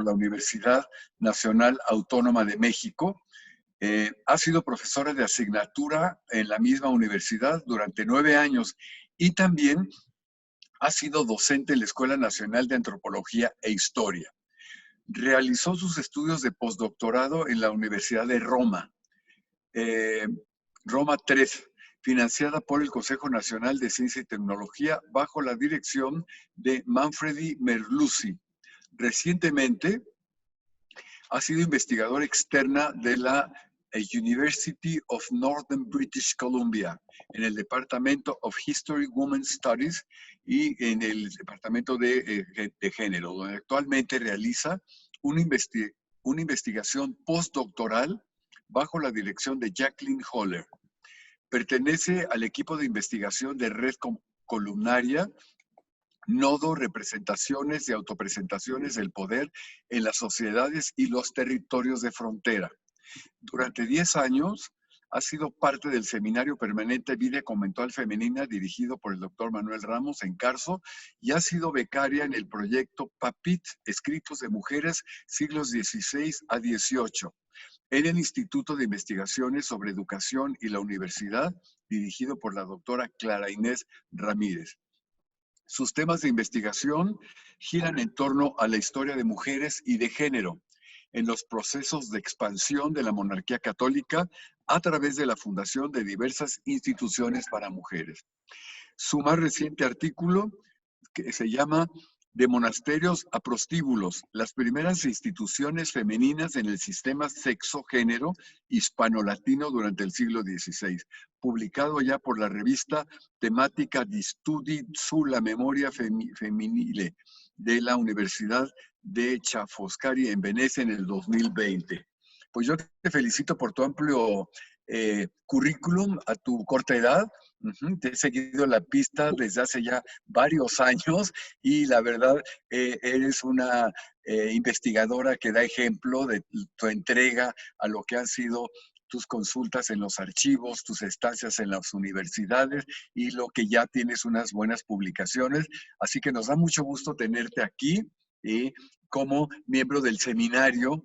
la Universidad Nacional Autónoma de México. Ha sido profesora de asignatura en la misma universidad durante 9 años y también ha sido docente en la Escuela Nacional de Antropología e Historia. Realizó sus estudios de postdoctorado en la Universidad de Roma, Roma 3, financiada por el Consejo Nacional de Ciencia y Tecnología bajo la dirección de Manfredi Merluzzi. Recientemente ha sido investigadora externa de la University of Northern British Columbia en el Departamento of History Women's Studies y en el Departamento de Género, donde actualmente realiza una investigación postdoctoral bajo la dirección de Jacqueline Holler. Pertenece al equipo de investigación de Red Columnaria, Nodo, Representaciones y Autopresentaciones del Poder en las Sociedades y los Territorios de Frontera. Durante 10 años ha sido parte del Seminario Permanente Vida Conventual Femenina dirigido por el Dr. Manuel Ramos en Carso y ha sido becaria en el proyecto PAPIT, Escritos de Mujeres, siglos XVI a XVIII, en el Instituto de Investigaciones sobre Educación y la Universidad, dirigido por la doctora Clara Inés Ramírez. Sus temas de investigación giran en torno a la historia de mujeres y de género en los procesos de expansión de la monarquía católica a través de la fundación de diversas instituciones para mujeres. Su más reciente artículo, que se llama De monasterios a prostíbulos, las primeras instituciones femeninas en el sistema sexo-género hispano-latino durante el siglo XVI, publicado ya por la revista temática di Studi sulla Memoria Femminile de la Universidad de Ca' Foscari en Venecia en el 2020. Pues yo te felicito por tu amplio currículum a tu corta edad. Te he seguido la pista desde hace ya varios años y la verdad eres una investigadora que da ejemplo de tu entrega a lo que han sido tus consultas en los archivos, tus estancias en las universidades y lo que ya tienes unas buenas publicaciones. Así que nos da mucho gusto tenerte aquí como miembro del seminario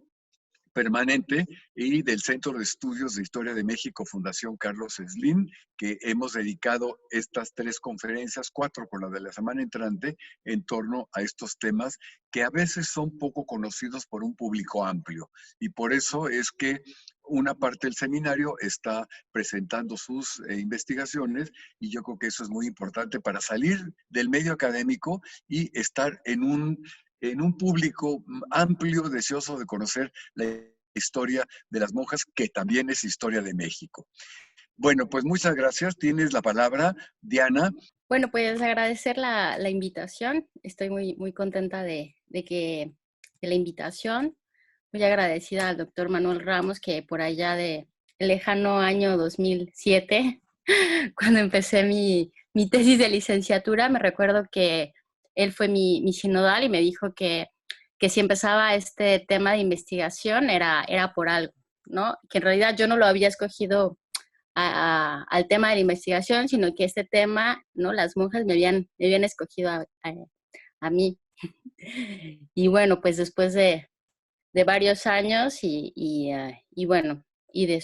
permanente y del Centro de Estudios de Historia de México, Fundación Carlos Slim, que hemos dedicado estas 3 conferencias, 4 con la de la semana entrante, en torno a estos temas que a veces son poco conocidos por un público amplio. Y por eso es que una parte del seminario está presentando sus investigaciones y yo creo que eso es muy importante para salir del medio académico y estar en un público amplio, deseoso de conocer la historia de las monjas, que también es historia de México. Bueno, pues muchas gracias. Tienes la palabra, Diana. Bueno, pues agradecer la invitación. Estoy muy contenta de la invitación. Muy agradecida al doctor Manuel Ramos, que por allá de el lejano año 2007, cuando empecé mi tesis de licenciatura, me recuerdo que él fue mi sinodal y me dijo que si empezaba este tema de investigación era por algo, ¿no? Que en realidad yo no lo había escogido al tema de la investigación, sino que este tema, ¿no? Las monjas me habían escogido a mí. Y bueno, pues después de varios años y bueno, y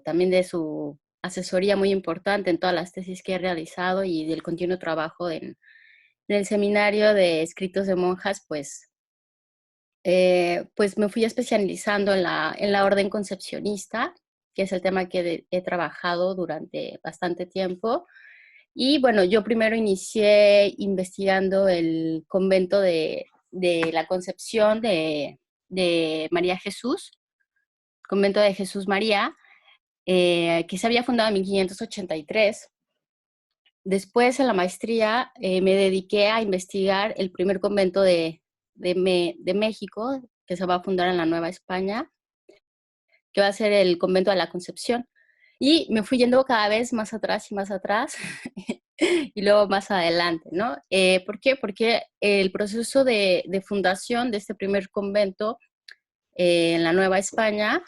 también de su asesoría muy importante en todas las tesis que he realizado y del continuo trabajo en el seminario de escritos de monjas, pues me fui especializando en la orden concepcionista, que es el tema que he trabajado durante bastante tiempo. Y bueno, yo primero inicié investigando el convento de la Concepción de María Jesús, convento de Jesús María, que se había fundado en 1583. Después, en la maestría, me dediqué a investigar el primer convento de México, que se va a fundar en la Nueva España, que va a ser el convento de la Concepción. Y me fui yendo cada vez más atrás y más atrás, y luego más adelante, ¿no? ¿Por qué? Porque el proceso de fundación de este primer convento en la Nueva España,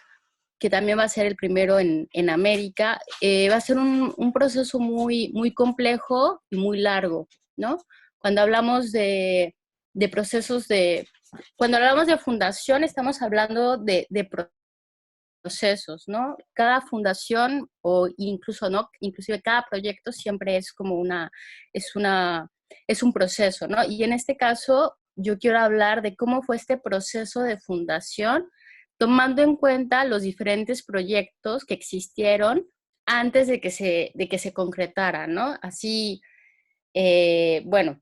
que también va a ser el primero en América, va a ser un proceso muy complejo y muy largo, ¿no? Cuando hablamos de procesos de cuando hablamos de fundación estamos hablando de procesos, ¿no? Cada fundación o incluso, ¿no? Inclusive cada proyecto siempre es como es un proceso, ¿no? Y en este caso yo quiero hablar de cómo fue este proceso de fundación, tomando en cuenta los diferentes proyectos que existieron antes de que se concretara, ¿no? Así, bueno,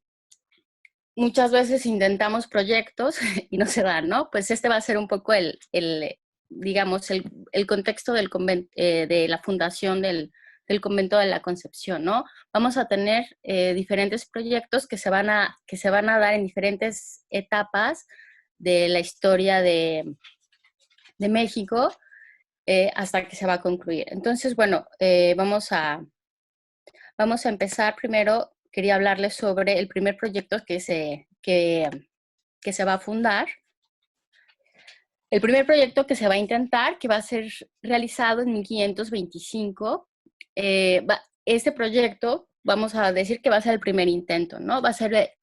muchas veces intentamos proyectos y no se dan, ¿no? Pues este va a ser un poco digamos, el contexto de la fundación del convento de la Concepción, ¿no? Vamos a tener diferentes proyectos que se van a dar en diferentes etapas de la historia de México hasta que se va a concluir. Entonces, bueno, vamos a empezar primero. Quería hablarles sobre el primer proyecto que se va a fundar. El primer proyecto que se va a intentar, que va a ser realizado en 1525, este proyecto, vamos a decir que va a ser el primer intento, ¿no? Va a ser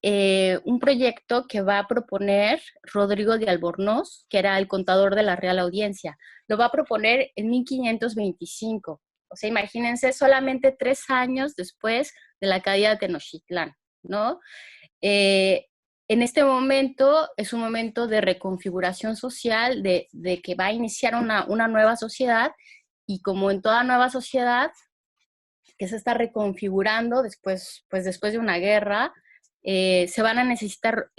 un proyecto que va a proponer Rodrigo de Albornoz, que era el contador de la Real Audiencia. Lo va a proponer en 1525. O sea, imagínense, solamente 3 años después de la caída de Tenochtitlán, ¿no? En este momento es un momento de reconfiguración social, de que va a iniciar una nueva sociedad, y como en toda nueva sociedad que se está reconfigurando después, pues después de una guerra, se van a necesitar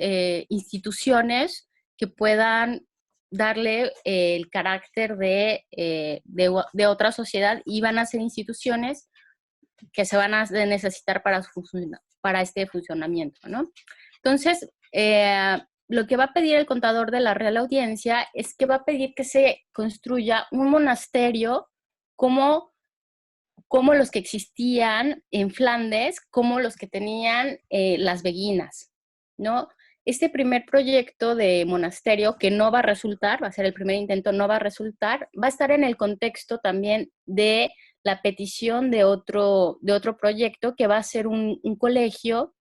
instituciones que puedan darle el carácter de otra sociedad, y van a ser instituciones que se van a necesitar para este funcionamiento, ¿no? Entonces, lo que va a pedir el contador de la Real Audiencia es que va a pedir que se construya un monasterio como los que existían en Flandes, como los que tenían las beguinas, ¿no? Este primer proyecto de monasterio, que no va a resultar, va a ser el primer intento, no va a resultar, va a estar en el contexto también de la petición de otro proyecto, que va a ser un colegio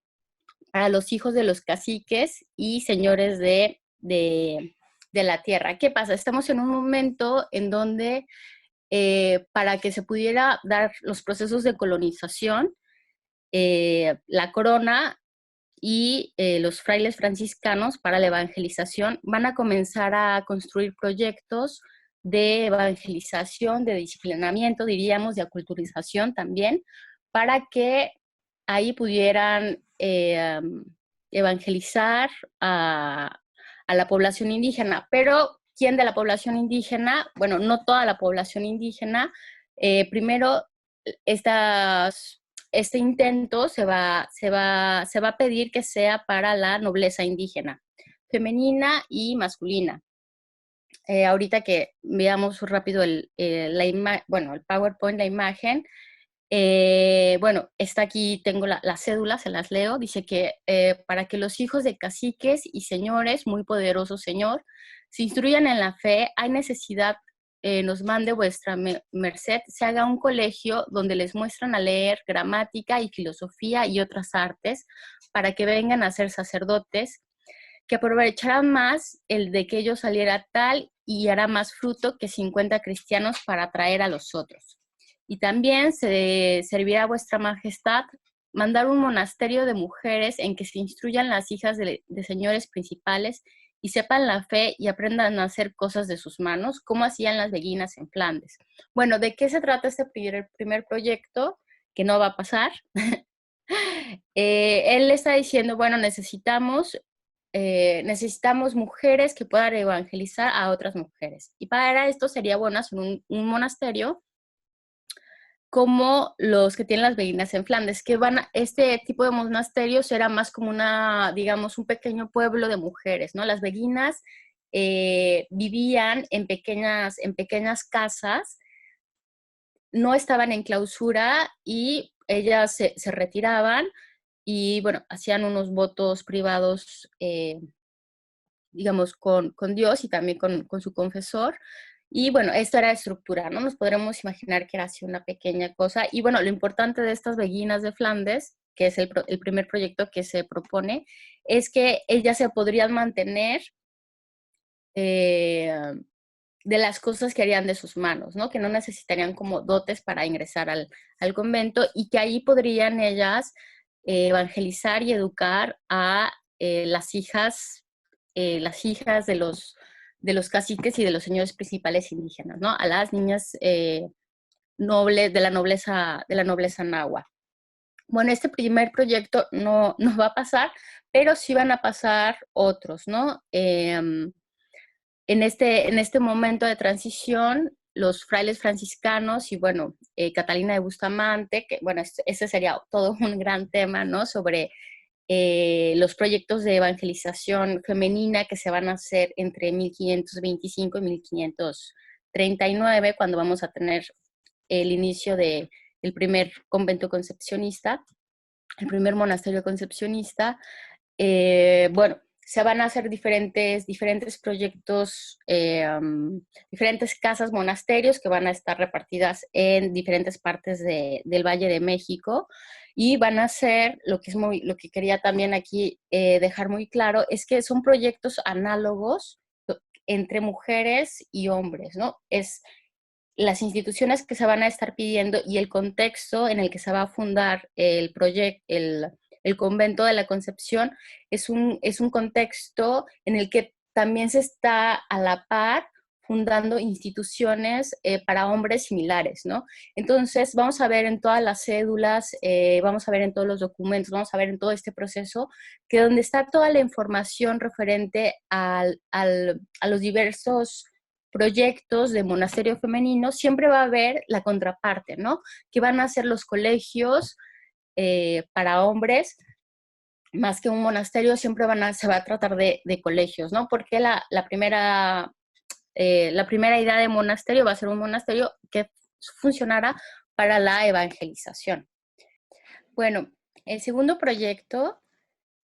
para los hijos de los caciques y señores de la tierra. ¿Qué pasa? Estamos en un momento en donde para que se pudiera dar los procesos de colonización, la corona y los frailes franciscanos para la evangelización van a comenzar a construir proyectos de evangelización, de disciplinamiento, diríamos, de aculturización también, para que ahí pudieran evangelizar a la población indígena. Pero, ¿quién de la población indígena? Bueno, no toda la población indígena. Primero, este intento se va a pedir que sea para la nobleza indígena, femenina y masculina. Ahorita que veamos rápido el PowerPoint, la imagen, bueno, está aquí, tengo la cédula, se las leo. Dice que para que los hijos de caciques y señores, muy poderosos señor, se instruyan en la fe, hay necesidad, nos mande vuestra merced, se haga un colegio donde les muestran a leer gramática y filosofía y otras artes, para que vengan a ser sacerdotes, que aprovecharán más el de que ellos saliera tal, y hará más fruto que 50 cristianos para atraer a los otros. Y también se servirá a vuestra majestad mandar un monasterio de mujeres en que se instruyan las hijas de señores principales y sepan la fe y aprendan a hacer cosas de sus manos, como hacían las beguinas en Flandes. Bueno, ¿de qué se trata este primer proyecto? Que no va a pasar. Él está diciendo, bueno, necesitamos mujeres que puedan evangelizar a otras mujeres. Y para esto sería bueno hacer un monasterio como los que tienen las beguinas en Flandes, este tipo de monasterios era más como digamos, un pequeño pueblo de mujeres, ¿no? Las beguinas vivían en pequeñas casas, no estaban en clausura, y ellas se retiraban y, bueno, hacían unos votos privados, digamos, con Dios y también con su confesor. Y bueno, esto era estructura, ¿no? Nos podremos imaginar que era así una pequeña cosa. Y bueno, lo importante de estas beguinas de Flandes, que es el primer proyecto que se propone, es que ellas se podrían mantener eh, de las cosas que harían de sus manos, ¿no? Que no necesitarían como dotes para ingresar al convento y que ahí podrían ellas evangelizar y educar a las hijas de los caciques y de los señores principales indígenas, ¿no? A las niñas nobles de la nobleza náhuatl. Bueno, este primer proyecto no va a pasar, pero sí van a pasar otros, ¿no? En este momento de transición, los frailes franciscanos y, bueno, Catalina de Bustamante, que, bueno, ese sería todo un gran tema, ¿no? Sobre los proyectos de evangelización femenina que se van a hacer entre 1525 y 1539, cuando vamos a tener el inicio del primer convento concepcionista, el primer monasterio concepcionista. Bueno, se van a hacer diferentes proyectos, diferentes casas monasterios que van a estar repartidas en diferentes partes del Valle de México y van a ser, lo que quería también aquí dejar muy claro, es que son proyectos análogos entre mujeres y hombres, ¿no? Es las instituciones que se van a estar pidiendo y el contexto en el que se va a fundar el proyecto, el convento de la Concepción, es un contexto en el que también se está a la par fundando instituciones para hombres similares, ¿no? Entonces, vamos a ver en todas las cédulas, vamos a ver en todos los documentos, vamos a ver en todo este proceso, que donde está toda la información referente a los diversos proyectos de monasterio femenino, siempre va a haber la contraparte, ¿no? Que van a ser los colegios para hombres, más que un monasterio, siempre se va a tratar de colegios, ¿no? Porque la primera idea de monasterio va a ser un monasterio que funcionara para la evangelización. Bueno, el segundo proyecto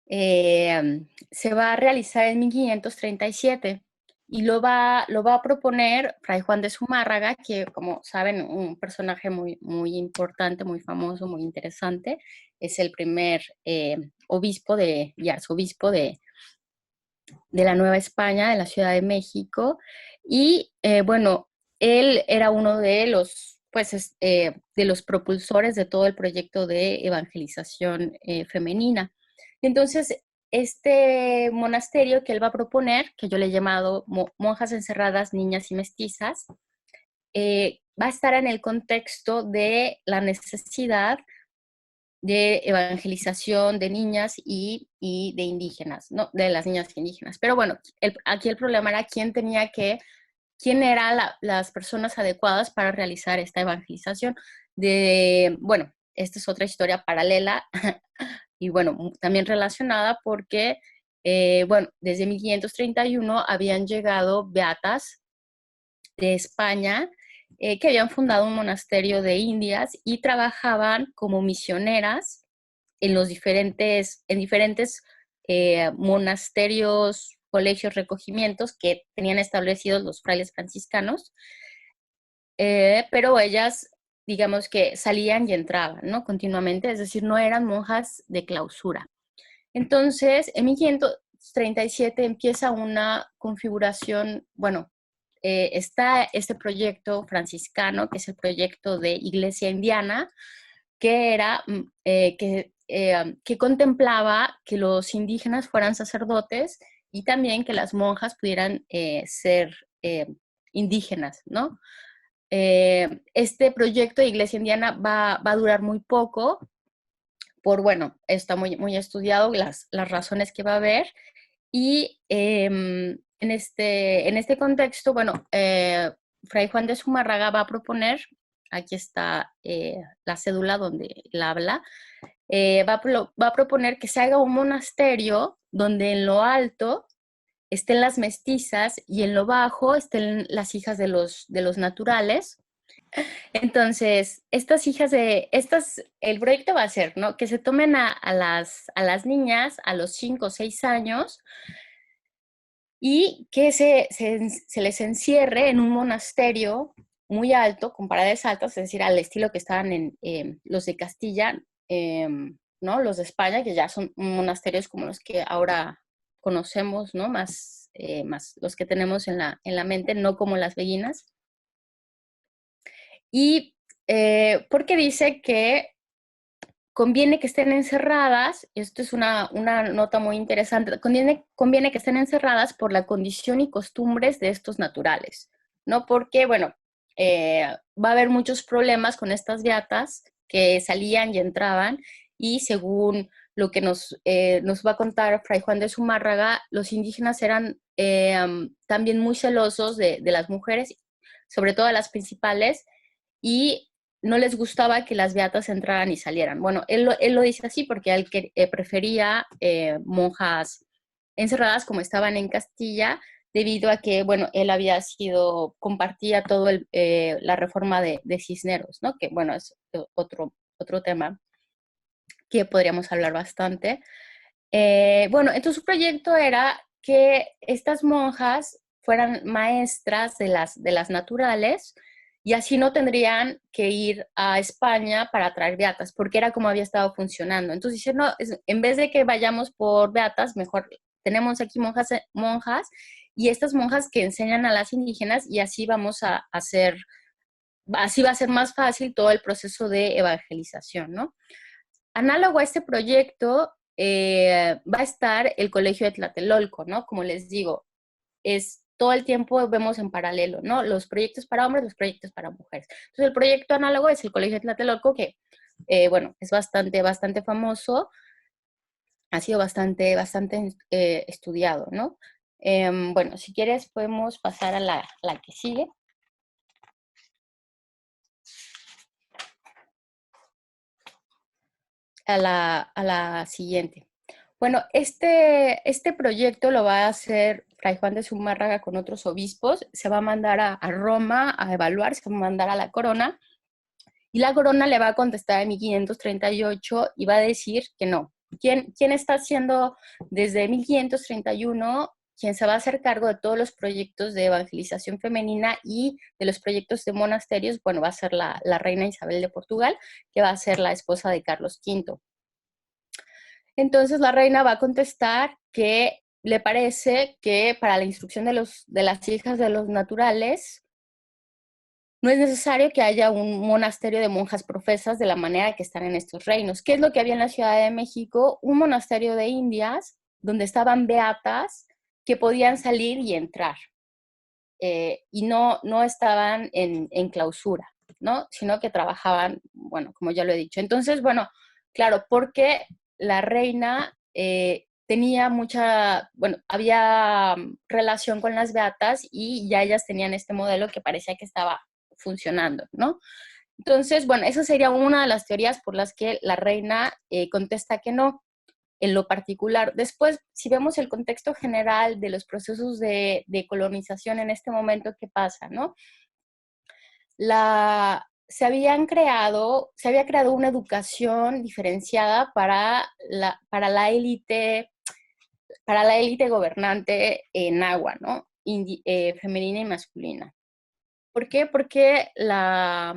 se va a realizar en 1537 y lo va a proponer Fray Juan de Zumárraga, que, como saben, un personaje muy importante, muy famoso, muy interesante. Es el primer obispo y arzobispo de la Nueva España, de la Ciudad de México. Y bueno, él era uno de los, pues, de los propulsores de todo el proyecto de evangelización femenina. Entonces, este monasterio que él va a proponer, que yo le he llamado Monjas Encerradas, Niñas y Mestizas, va a estar en el contexto de la necesidad de evangelización de niñas y de indígenas, ¿no? De las niñas indígenas. Pero bueno, aquí el problema era quién eran las personas adecuadas para realizar esta evangelización. Bueno, esta es otra historia paralela y bueno, también relacionada porque, bueno, desde 1531 habían llegado beatas de España que habían fundado un monasterio de Indias y trabajaban como misioneras en diferentes monasterios, colegios, recogimientos que tenían establecidos los frailes franciscanos, pero ellas, digamos que salían y entraban, ¿no? Continuamente, es decir, no eran monjas de clausura. Entonces, en 1537 empieza una configuración, bueno, está este proyecto franciscano, que es el proyecto de Iglesia Indiana, que era, que contemplaba que los indígenas fueran sacerdotes y también que las monjas pudieran ser indígenas, ¿no? Este proyecto de Iglesia Indiana va a durar muy poco, bueno, está muy estudiado las razones que va a haber, y en este contexto, bueno, Fray Juan de Zumárraga va a proponer, aquí está la cédula donde él habla, va a proponer que se haga un monasterio donde en lo alto estén las mestizas y en lo bajo estén las hijas de los naturales. Entonces, el proyecto va a ser, ¿no? Que se tomen a las niñas a los 5 o 6 años y que se les encierre en un monasterio muy alto, con paredes altas, es decir, al estilo que estaban en los de Castilla, ¿no? Los de España, que ya son monasterios como los que ahora conocemos, ¿no? Más más los que tenemos en la mente, no como las beguinas. Y porque dice que conviene que estén encerradas, esto es una nota muy interesante, conviene que estén encerradas por la condición y costumbres de estos naturales, ¿no? Porque, bueno, va a haber muchos problemas con estas beatas que salían y entraban, y según lo que nos va a contar Fray Juan de Zumárraga, los indígenas eran también muy celosos de las mujeres, sobre todo las principales, y no les gustaba que las beatas entraran y salieran. Bueno, él lo dice así porque él prefería monjas encerradas como estaban en Castilla, debido a que, bueno, él había compartía todo la reforma de Cisneros, ¿no? Que, bueno, es otro tema que podríamos hablar bastante. Bueno, entonces su proyecto era que estas monjas fueran maestras de las naturales, y así no tendrían que ir a España para traer beatas, porque era como había estado funcionando. Entonces dice, no, en vez de que vayamos por beatas, mejor tenemos aquí monjas, y estas monjas que enseñan a las indígenas, y así vamos a hacer, así va a ser más fácil todo el proceso de evangelización, ¿no? Análogo a este proyecto va a estar el Colegio de Tlatelolco, ¿no? Como les digo, todo el tiempo vemos en paralelo, ¿no? Los proyectos para hombres, los proyectos para mujeres. Entonces, el proyecto análogo es el Colegio de Tlatelolco, que, bueno, es bastante famoso, ha sido bastante estudiado, ¿no? Bueno, si quieres podemos pasar a la que sigue. A la siguiente. Bueno, este proyecto lo va a hacer Fray Juan de Zumárraga con otros obispos. Se va a mandar a Roma a evaluar, se va a mandar a la corona, y la corona le va a contestar en 1538 y va a decir que no. ¿Quién está haciendo desde 1531? Quien se va a hacer cargo de todos los proyectos de evangelización femenina y de los proyectos de monasterios, bueno, va a ser la reina Isabel de Portugal, que va a ser la esposa de Carlos V. Entonces la reina va a contestar que le parece que para la instrucción de las hijas de los naturales no es necesario que haya un monasterio de monjas profesas de la manera que están en estos reinos. ¿Qué es lo que había en la Ciudad de México? Un monasterio de indias donde estaban beatas que podían salir y entrar, y no estaban en clausura, ¿no? Sino que trabajaban, bueno, como ya lo he dicho. Entonces, bueno, claro, porque la reina tenía bueno, había relación con las beatas, y ya ellas tenían este modelo que parecía que estaba funcionando, ¿no? Entonces, bueno, esa sería una de las teorías por las que la reina contesta que no, en lo particular. Después, si vemos el contexto general de los procesos de colonización en este momento, ¿qué pasa, no? Se había creado una educación diferenciada para la élite gobernante en agua, ¿no? Femenina y masculina. ¿Por qué? Porque la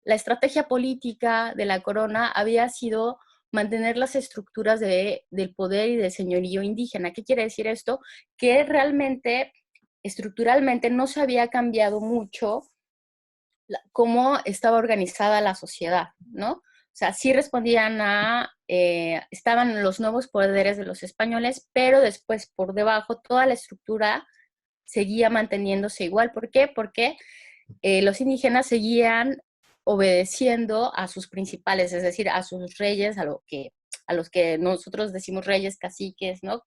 estrategia política de la corona había sido mantener las estructuras del poder y del señorío indígena. ¿Qué quiere decir esto? Que realmente, estructuralmente, no se había cambiado mucho cómo estaba organizada la sociedad, ¿no? O sea, sí respondían estaban los nuevos poderes de los españoles, pero después por debajo toda la estructura seguía manteniéndose igual. ¿Por qué? Porque los indígenas seguían obedeciendo a sus principales, es decir, a sus reyes, a los que nosotros decimos reyes, caciques, ¿no?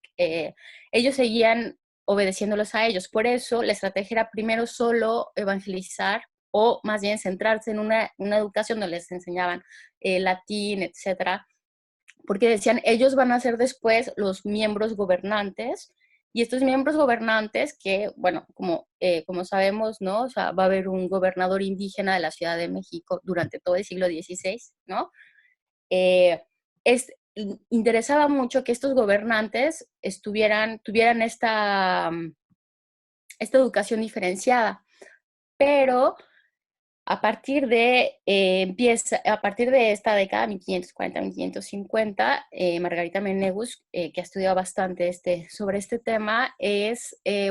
Ellos seguían obedeciéndolos a ellos. Por eso la estrategia era primero solo evangelizar, o más bien centrarse en una educación donde les enseñaban latín, etcétera, porque decían, ellos van a ser después los miembros gobernantes, y estos miembros gobernantes que, bueno, como sabemos, ¿no? O sea, va a haber un gobernador indígena de la Ciudad de México durante todo el siglo XVI, ¿no? Interesaba mucho que estos gobernantes tuvieran esta educación diferenciada, pero A partir de esta década, 1540-1550, Margarita Menegus, que ha estudiado bastante sobre este tema,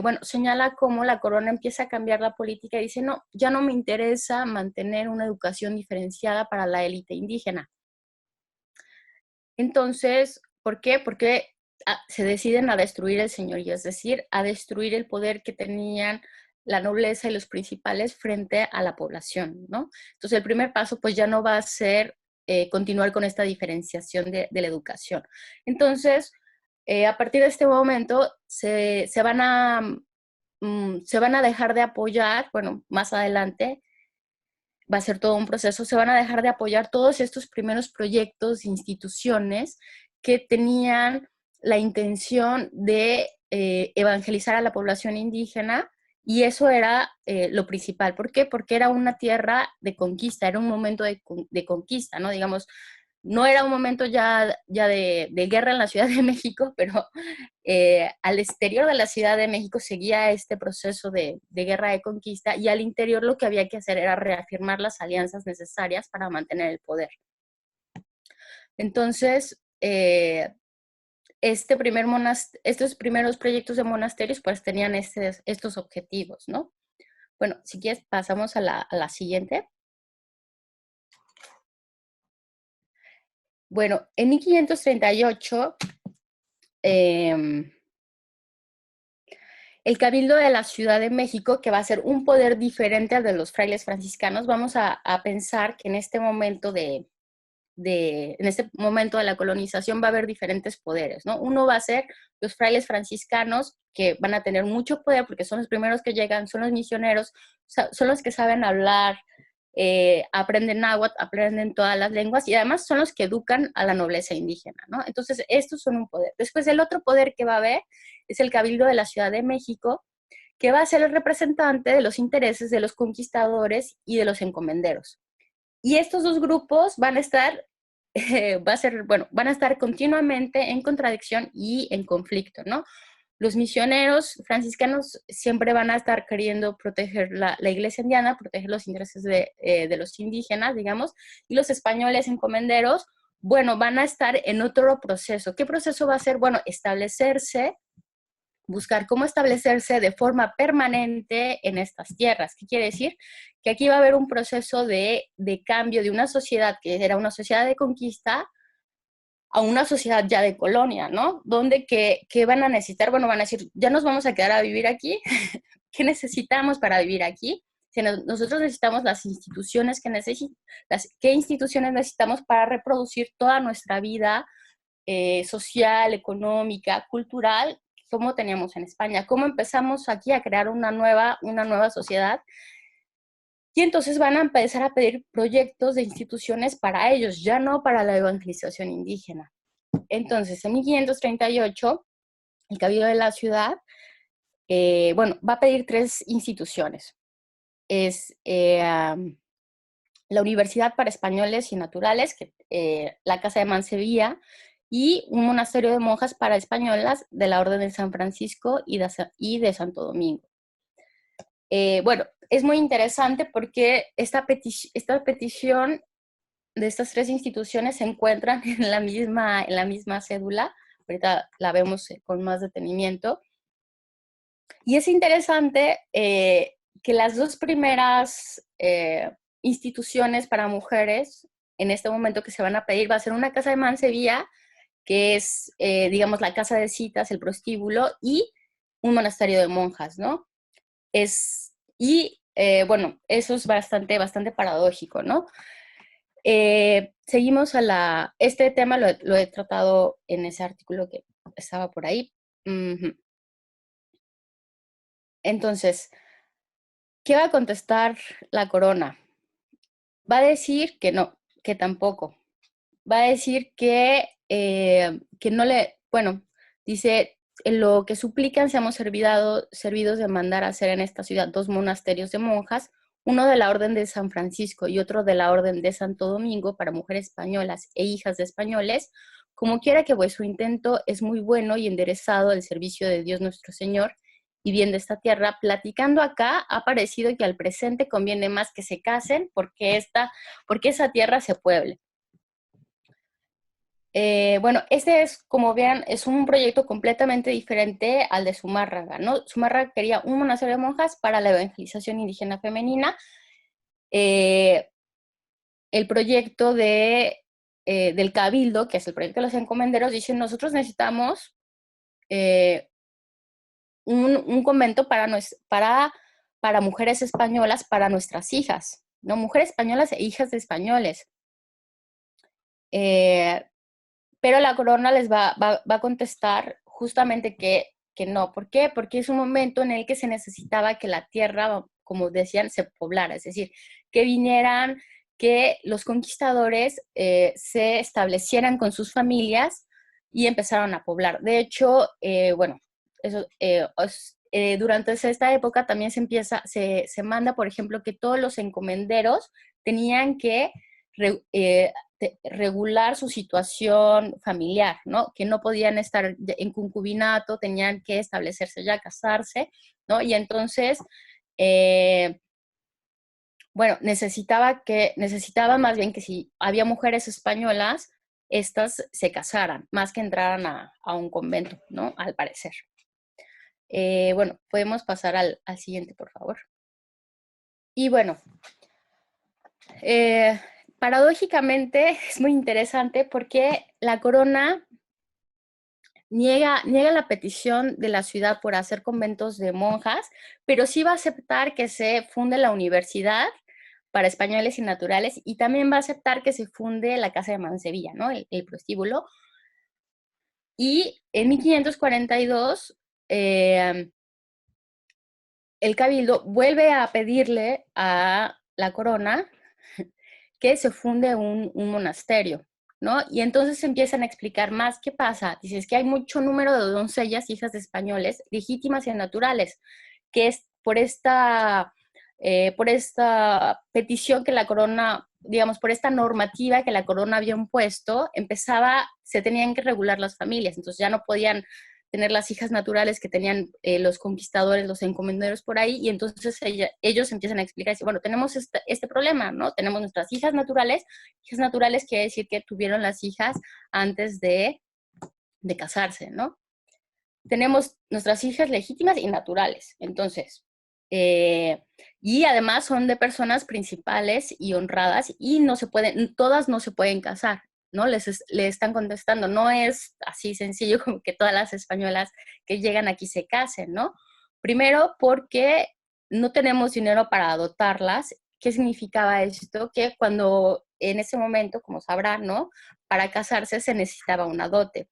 bueno, señala cómo la corona empieza a cambiar la política y dice, no, ya no me interesa mantener una educación diferenciada para la élite indígena. Entonces, ¿por qué? Porque se deciden a destruir el señorío, es decir, a destruir el poder que tenían la nobleza y los principales frente a la población, ¿no? Entonces, el primer paso, pues ya no va a ser continuar con esta diferenciación de la educación. Entonces, a partir de este momento, se van a dejar de apoyar, bueno, más adelante, va a ser todo un proceso, se van a dejar de apoyar todos estos primeros proyectos, instituciones que tenían la intención de evangelizar a la población indígena, y eso era lo principal. ¿Por qué? Porque era una tierra de conquista, era un momento de conquista, ¿no? Digamos, no era un momento ya de guerra en la Ciudad de México, pero al exterior de la Ciudad de México seguía este proceso de guerra de conquista, y al interior lo que había que hacer era reafirmar las alianzas necesarias para mantener el poder. Entonces, estos primeros proyectos de monasterios pues tenían estos objetivos, ¿no? Bueno, si quieres pasamos a la siguiente. Bueno, en 1538, el Cabildo de la Ciudad de México, que va a ser un poder diferente al de los frailes franciscanos, vamos a pensar que en este momento en este momento de la colonización va a haber diferentes poderes, ¿no? Uno va a ser los frailes franciscanos, que van a tener mucho poder porque son los primeros que llegan, son los misioneros, son los que saben hablar, aprenden náhuatl, aprenden todas las lenguas, y además son los que educan a la nobleza indígena, ¿no? Entonces, estos son un poder. Después, el otro poder que va a haber es el Cabildo de la Ciudad de México, que va a ser el representante de los intereses de los conquistadores y de los encomenderos. Y estos dos grupos van a estar, van a estar continuamente en contradicción y en conflicto, ¿no? Los misioneros franciscanos siempre van a estar queriendo proteger la iglesia indiana, proteger los intereses de los indígenas, digamos, y los españoles encomenderos, bueno, van a estar en otro proceso. ¿Qué proceso va a ser? Bueno, buscar cómo establecerse de forma permanente en estas tierras. ¿Qué quiere decir? Que aquí va a haber un proceso de cambio de una sociedad que era una sociedad de conquista a una sociedad ya de colonia, ¿no? Donde ¿qué van a necesitar? Bueno, van a decir, ya nos vamos a quedar a vivir aquí. ¿Qué necesitamos para vivir aquí? Si nosotros necesitamos las instituciones ¿qué instituciones necesitamos para reproducir toda nuestra vida social, económica, cultural, como teníamos en España? ¿Cómo empezamos aquí a crear una nueva sociedad? Y entonces van a empezar a pedir proyectos de instituciones para ellos, ya no para la evangelización indígena. Entonces, en 1538, el Cabildo de la Ciudad, va a pedir 3 instituciones. Es la Universidad para Españoles y Naturales, la Casa de Mansevilla, y un monasterio de monjas para españolas de la Orden de San Francisco y de Santo Domingo. Bueno, es muy interesante porque esta petición de estas 3 instituciones se encuentran en la misma cédula. Ahorita la vemos con más detenimiento. Y es interesante que las 2 primeras instituciones para mujeres en este momento que se van a pedir va a ser una casa de Mansevilla, que es, digamos, la casa de citas, el prostíbulo, y un monasterio de monjas, ¿no? Bueno, eso es bastante paradójico, ¿no? Seguimos este tema lo he tratado en ese artículo que estaba por ahí. Entonces, ¿qué va a contestar la corona? Va a decir que no, que tampoco. Va a decir que no dice, en lo que suplican seamos servidos de mandar a hacer en esta ciudad 2 monasterios de monjas, uno de la Orden de San Francisco y otro de la Orden de Santo Domingo para mujeres españolas e hijas de españoles, como quiera que vuestro intento es muy bueno y enderezado al servicio de Dios nuestro Señor, y bien de esta tierra, platicando acá ha parecido que al presente conviene más que se casen porque esa tierra se pueble. Bueno, este es, como vean, es un proyecto completamente diferente al de Zumárraga, ¿no? Zumárraga quería un monasterio de monjas para la evangelización indígena femenina. El proyecto del Cabildo, que es el proyecto de los encomenderos, dice, nosotros necesitamos un convento para mujeres españolas, para nuestras hijas, ¿no? Mujeres españolas e hijas de españoles. Pero la corona les va a contestar justamente que no. ¿Por qué? Porque es un momento en el que se necesitaba que la tierra, como decían, se poblara, es decir, que vinieran, que los conquistadores se establecieran con sus familias y empezaron a poblar. De hecho, bueno, eso, durante esta época también se manda, por ejemplo, que todos los encomenderos tenían que regular su situación familiar, ¿no? Que no podían estar en concubinato, tenían que establecerse ya, casarse, ¿no? Y entonces, bueno, necesitaba más bien que si había mujeres españolas, estas se casaran, más que entraran a un convento, ¿no? Al parecer. Bueno, podemos pasar al siguiente, por favor. Y bueno, paradójicamente es muy interesante porque la corona niega la petición de la ciudad por hacer conventos de monjas, pero sí va a aceptar que se funde la universidad para españoles y naturales y también va a aceptar que se funde la Casa de Mansevilla, ¿no? El prostíbulo. Y en 1542, el cabildo vuelve a pedirle a la corona que se funde un monasterio, ¿no? Y entonces empiezan a explicar más qué pasa. Dices que hay mucho número de doncellas, hijas de españoles, legítimas y naturales, que es por esta petición que la corona, digamos, por esta normativa que la corona había impuesto, se tenían que regular las familias, entonces ya no podían tener las hijas naturales que tenían los conquistadores, los encomenderos por ahí, y entonces ellos empiezan a explicar, bueno, tenemos este problema, ¿no? Tenemos nuestras hijas naturales quiere decir que tuvieron las hijas antes de casarse, ¿no? Tenemos nuestras hijas legítimas y naturales, entonces, y además son de personas principales y honradas y todas no se pueden casar, ¿no? Le están contestando, no es así sencillo como que todas las españolas que llegan aquí se casen, ¿no? Primero porque no tenemos dinero para dotarlas. ¿Qué significaba esto? Que cuando en ese momento, como sabrán, ¿no? Para casarse se necesitaba una dote.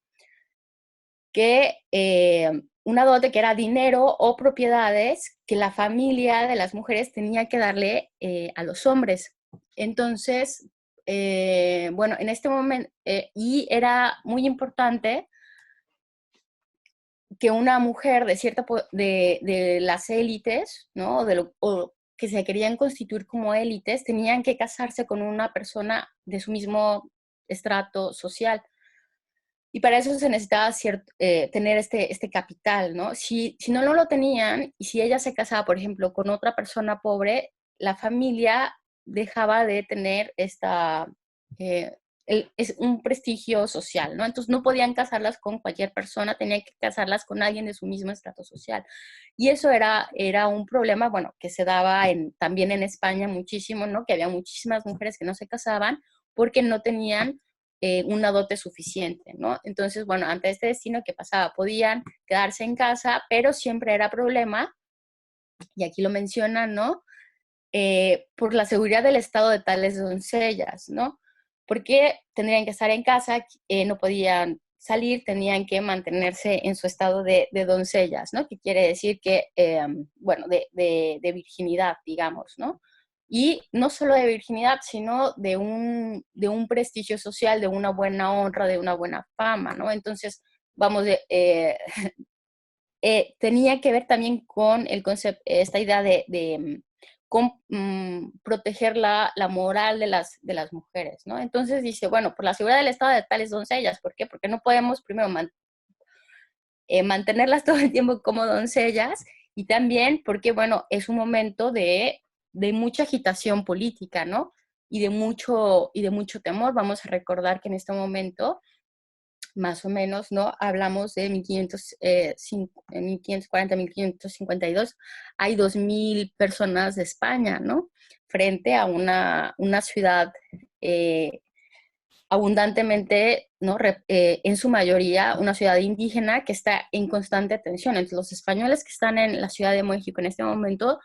Una dote que era dinero o propiedades que la familia de las mujeres tenía que darle a los hombres. Entonces, bueno, en este momento, y era muy importante que una mujer de las élites, ¿no? O que se querían constituir como élites, tenían que casarse con una persona de su mismo estrato social. Y para eso se necesitaba tener este capital, ¿no? Si no lo tenían, y si ella se casaba, por ejemplo, con otra persona pobre, la familia dejaba de tener es un prestigio social, ¿no? Entonces no podían casarlas con cualquier persona, tenían que casarlas con alguien de su mismo estrato social. Y eso era un problema, bueno, que se daba también en España muchísimo, ¿no? Que había muchísimas mujeres que no se casaban porque no tenían una dote suficiente, ¿no? Entonces, bueno, ante este destino, ¿qué pasaba? Podían quedarse en casa, pero siempre era problema, y aquí lo mencionan, ¿no? Por la seguridad del estado de tales doncellas, ¿no? Porque tendrían que estar en casa, no podían salir, tenían que mantenerse en su estado de doncellas, ¿no? Que quiere decir que, bueno, de virginidad, digamos, ¿no? Y no solo de virginidad, sino de un prestigio social, de una buena honra, de una buena fama, ¿no? Entonces, vamos, tenía que ver también con el concepto, esta idea de proteger la moral de las mujeres, ¿no? Entonces dice, bueno, por la seguridad del estado de tales doncellas, ¿por qué? Porque no podemos primero mantenerlas todo el tiempo como doncellas y también porque, bueno, es un momento de mucha agitación política, ¿no? Y de mucho temor. Vamos a recordar que en este momento, más o menos, ¿no? Hablamos de 1540, 1552, hay 2000 personas de España, ¿no? Frente a una ciudad abundantemente, ¿no? En su mayoría, una ciudad indígena que está en constante tensión. Entonces, los españoles que están en la Ciudad de México en este momento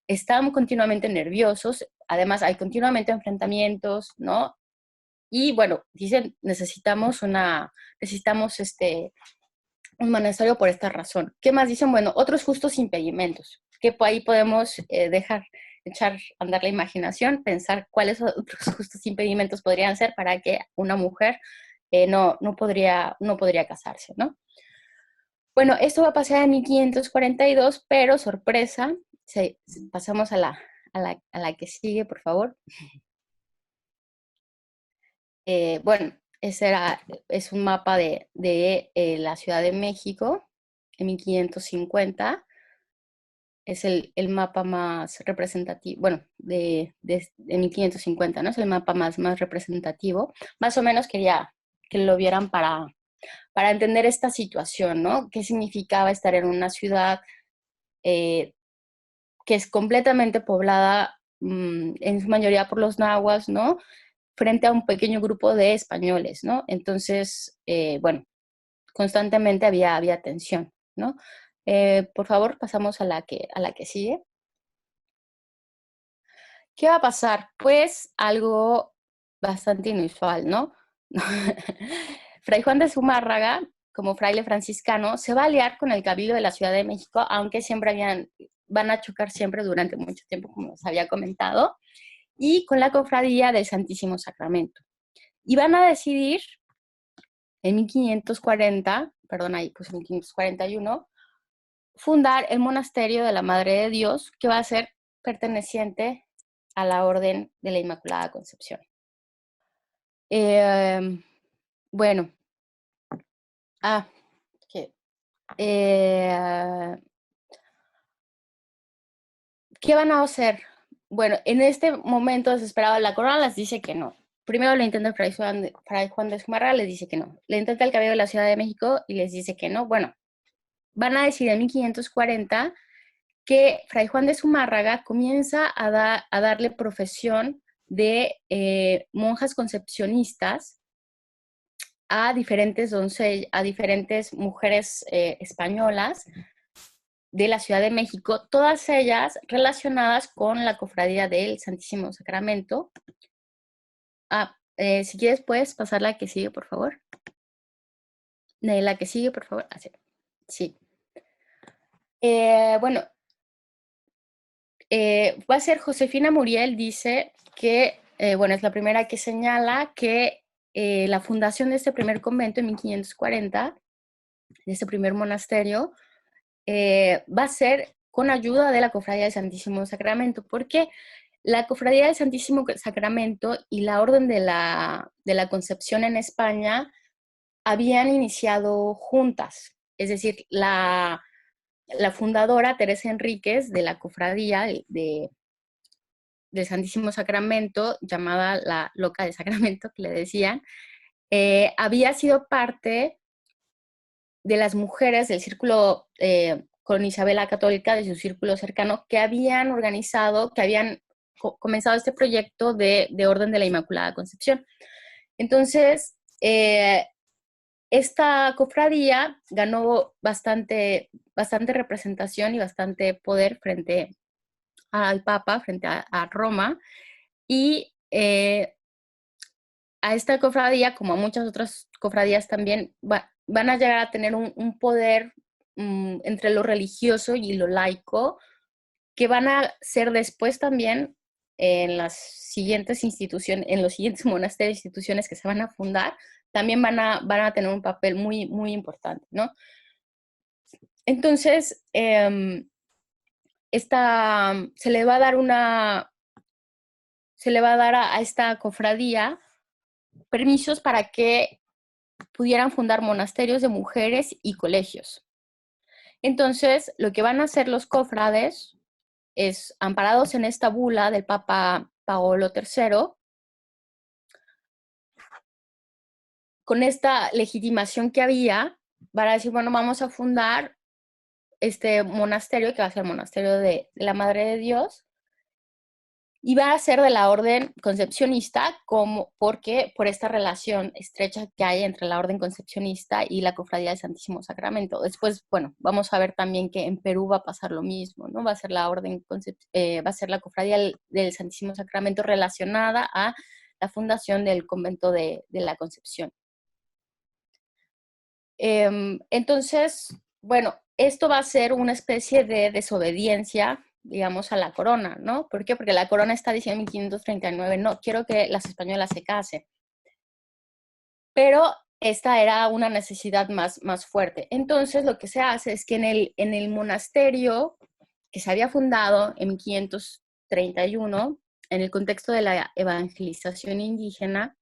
están continuamente nerviosos, además hay continuamente enfrentamientos, ¿no? Y bueno, dicen, necesitamos un monasterio por esta razón. ¿Qué más dicen? Bueno, otros justos impedimentos, que ahí podemos echar a andar la imaginación, pensar cuáles otros justos impedimentos podrían ser para que una mujer no podría casarse, ¿no? Bueno, esto va a pasar en 1542, pero sorpresa, pasamos a la que sigue, por favor. Bueno, es un mapa de la Ciudad de México en 1550. Es el mapa más representativo, bueno, de 1550, ¿no? Es el mapa más representativo. Más o menos quería que lo vieran para entender esta situación, ¿no? ¿Qué significaba estar en una ciudad que es completamente poblada en su mayoría por los nahuas, ¿no? Frente a un pequeño grupo de españoles, ¿no? Entonces, bueno, constantemente había tensión, ¿no? Por favor, pasamos a la que sigue. ¿Qué va a pasar? Pues algo bastante inusual, ¿no? Fray Juan de Zumárraga, como fraile franciscano, se va a aliar con el Cabildo de la Ciudad de México, aunque siempre van a chocar siempre durante mucho tiempo, como les había comentado, y con la Cofradía del Santísimo Sacramento. Y van a decidir en 1540, perdón, ahí pues en 1541, fundar el Monasterio de la Madre de Dios, que va a ser perteneciente a la Orden de la Inmaculada Concepción. Bueno, ¿qué? ¿Qué van a hacer? Bueno, en este momento desesperado, la corona les dice que no. Primero lo intenta Fray Juan de Zumárraga, les dice que no. Le intenta el Cabildo de la Ciudad de México y les dice que no. Bueno, van a decir en 1540 que Fray Juan de Zumárraga comienza a darle profesión de monjas concepcionistas a diferentes mujeres españolas de la Ciudad de México, todas ellas relacionadas con la cofradía del Santísimo Sacramento. Si quieres, puedes pasar la que sigue, por favor. La que sigue, por favor. Sí. Bueno, va a ser Josefina Muriel, dice que, bueno, es la primera que señala que la fundación de este primer convento en 1540, de este primer monasterio, va a ser con ayuda de la Cofradía del Santísimo Sacramento, porque la Cofradía del Santísimo Sacramento y la Orden de la Concepción en España habían iniciado juntas, es decir, la fundadora, Teresa Enríquez, de la Cofradía del Santísimo Sacramento, llamada la Loca de Sacramento, que le decían, había sido parte de las mujeres del círculo con Isabel la Católica, de su círculo cercano, que habían organizado, que habían comenzado este proyecto de Orden de la Inmaculada Concepción. Entonces, esta cofradía ganó bastante representación y bastante poder frente al Papa, frente a Roma, y a esta cofradía, como a muchas otras cofradías también, van a llegar a tener un poder entre lo religioso y lo laico, que van a ser después también en las siguientes instituciones, en los siguientes monasterios e instituciones que se van a fundar, también van a tener un papel muy, muy importante, ¿no? Entonces, se le va a dar a esta cofradía permisos para que pudieran fundar monasterios de mujeres y colegios. Entonces, lo que van a hacer los cofrades es, amparados en esta bula del Papa Paolo III, con esta legitimación que había, van a decir, bueno, vamos a fundar este monasterio, que va a ser el monasterio de la Madre de Dios, y va a ser de la orden concepcionista, como, porque por esta relación estrecha que hay entre la orden concepcionista y la Cofradía del Santísimo Sacramento. Después, bueno, vamos a ver también que en Perú va a pasar lo mismo, ¿no? Va a ser la orden, va a ser la Cofradía del Santísimo Sacramento relacionada a la fundación del convento de la Concepción. Entonces, bueno, esto va a ser una especie de desobediencia, digamos, a la corona, ¿no? ¿Por qué? Porque la corona está diciendo en 1539, no, quiero que las españolas se casen. Pero esta era una necesidad más fuerte. Entonces, lo que se hace es que en el monasterio que se había fundado en 1531, en el contexto de la evangelización indígena,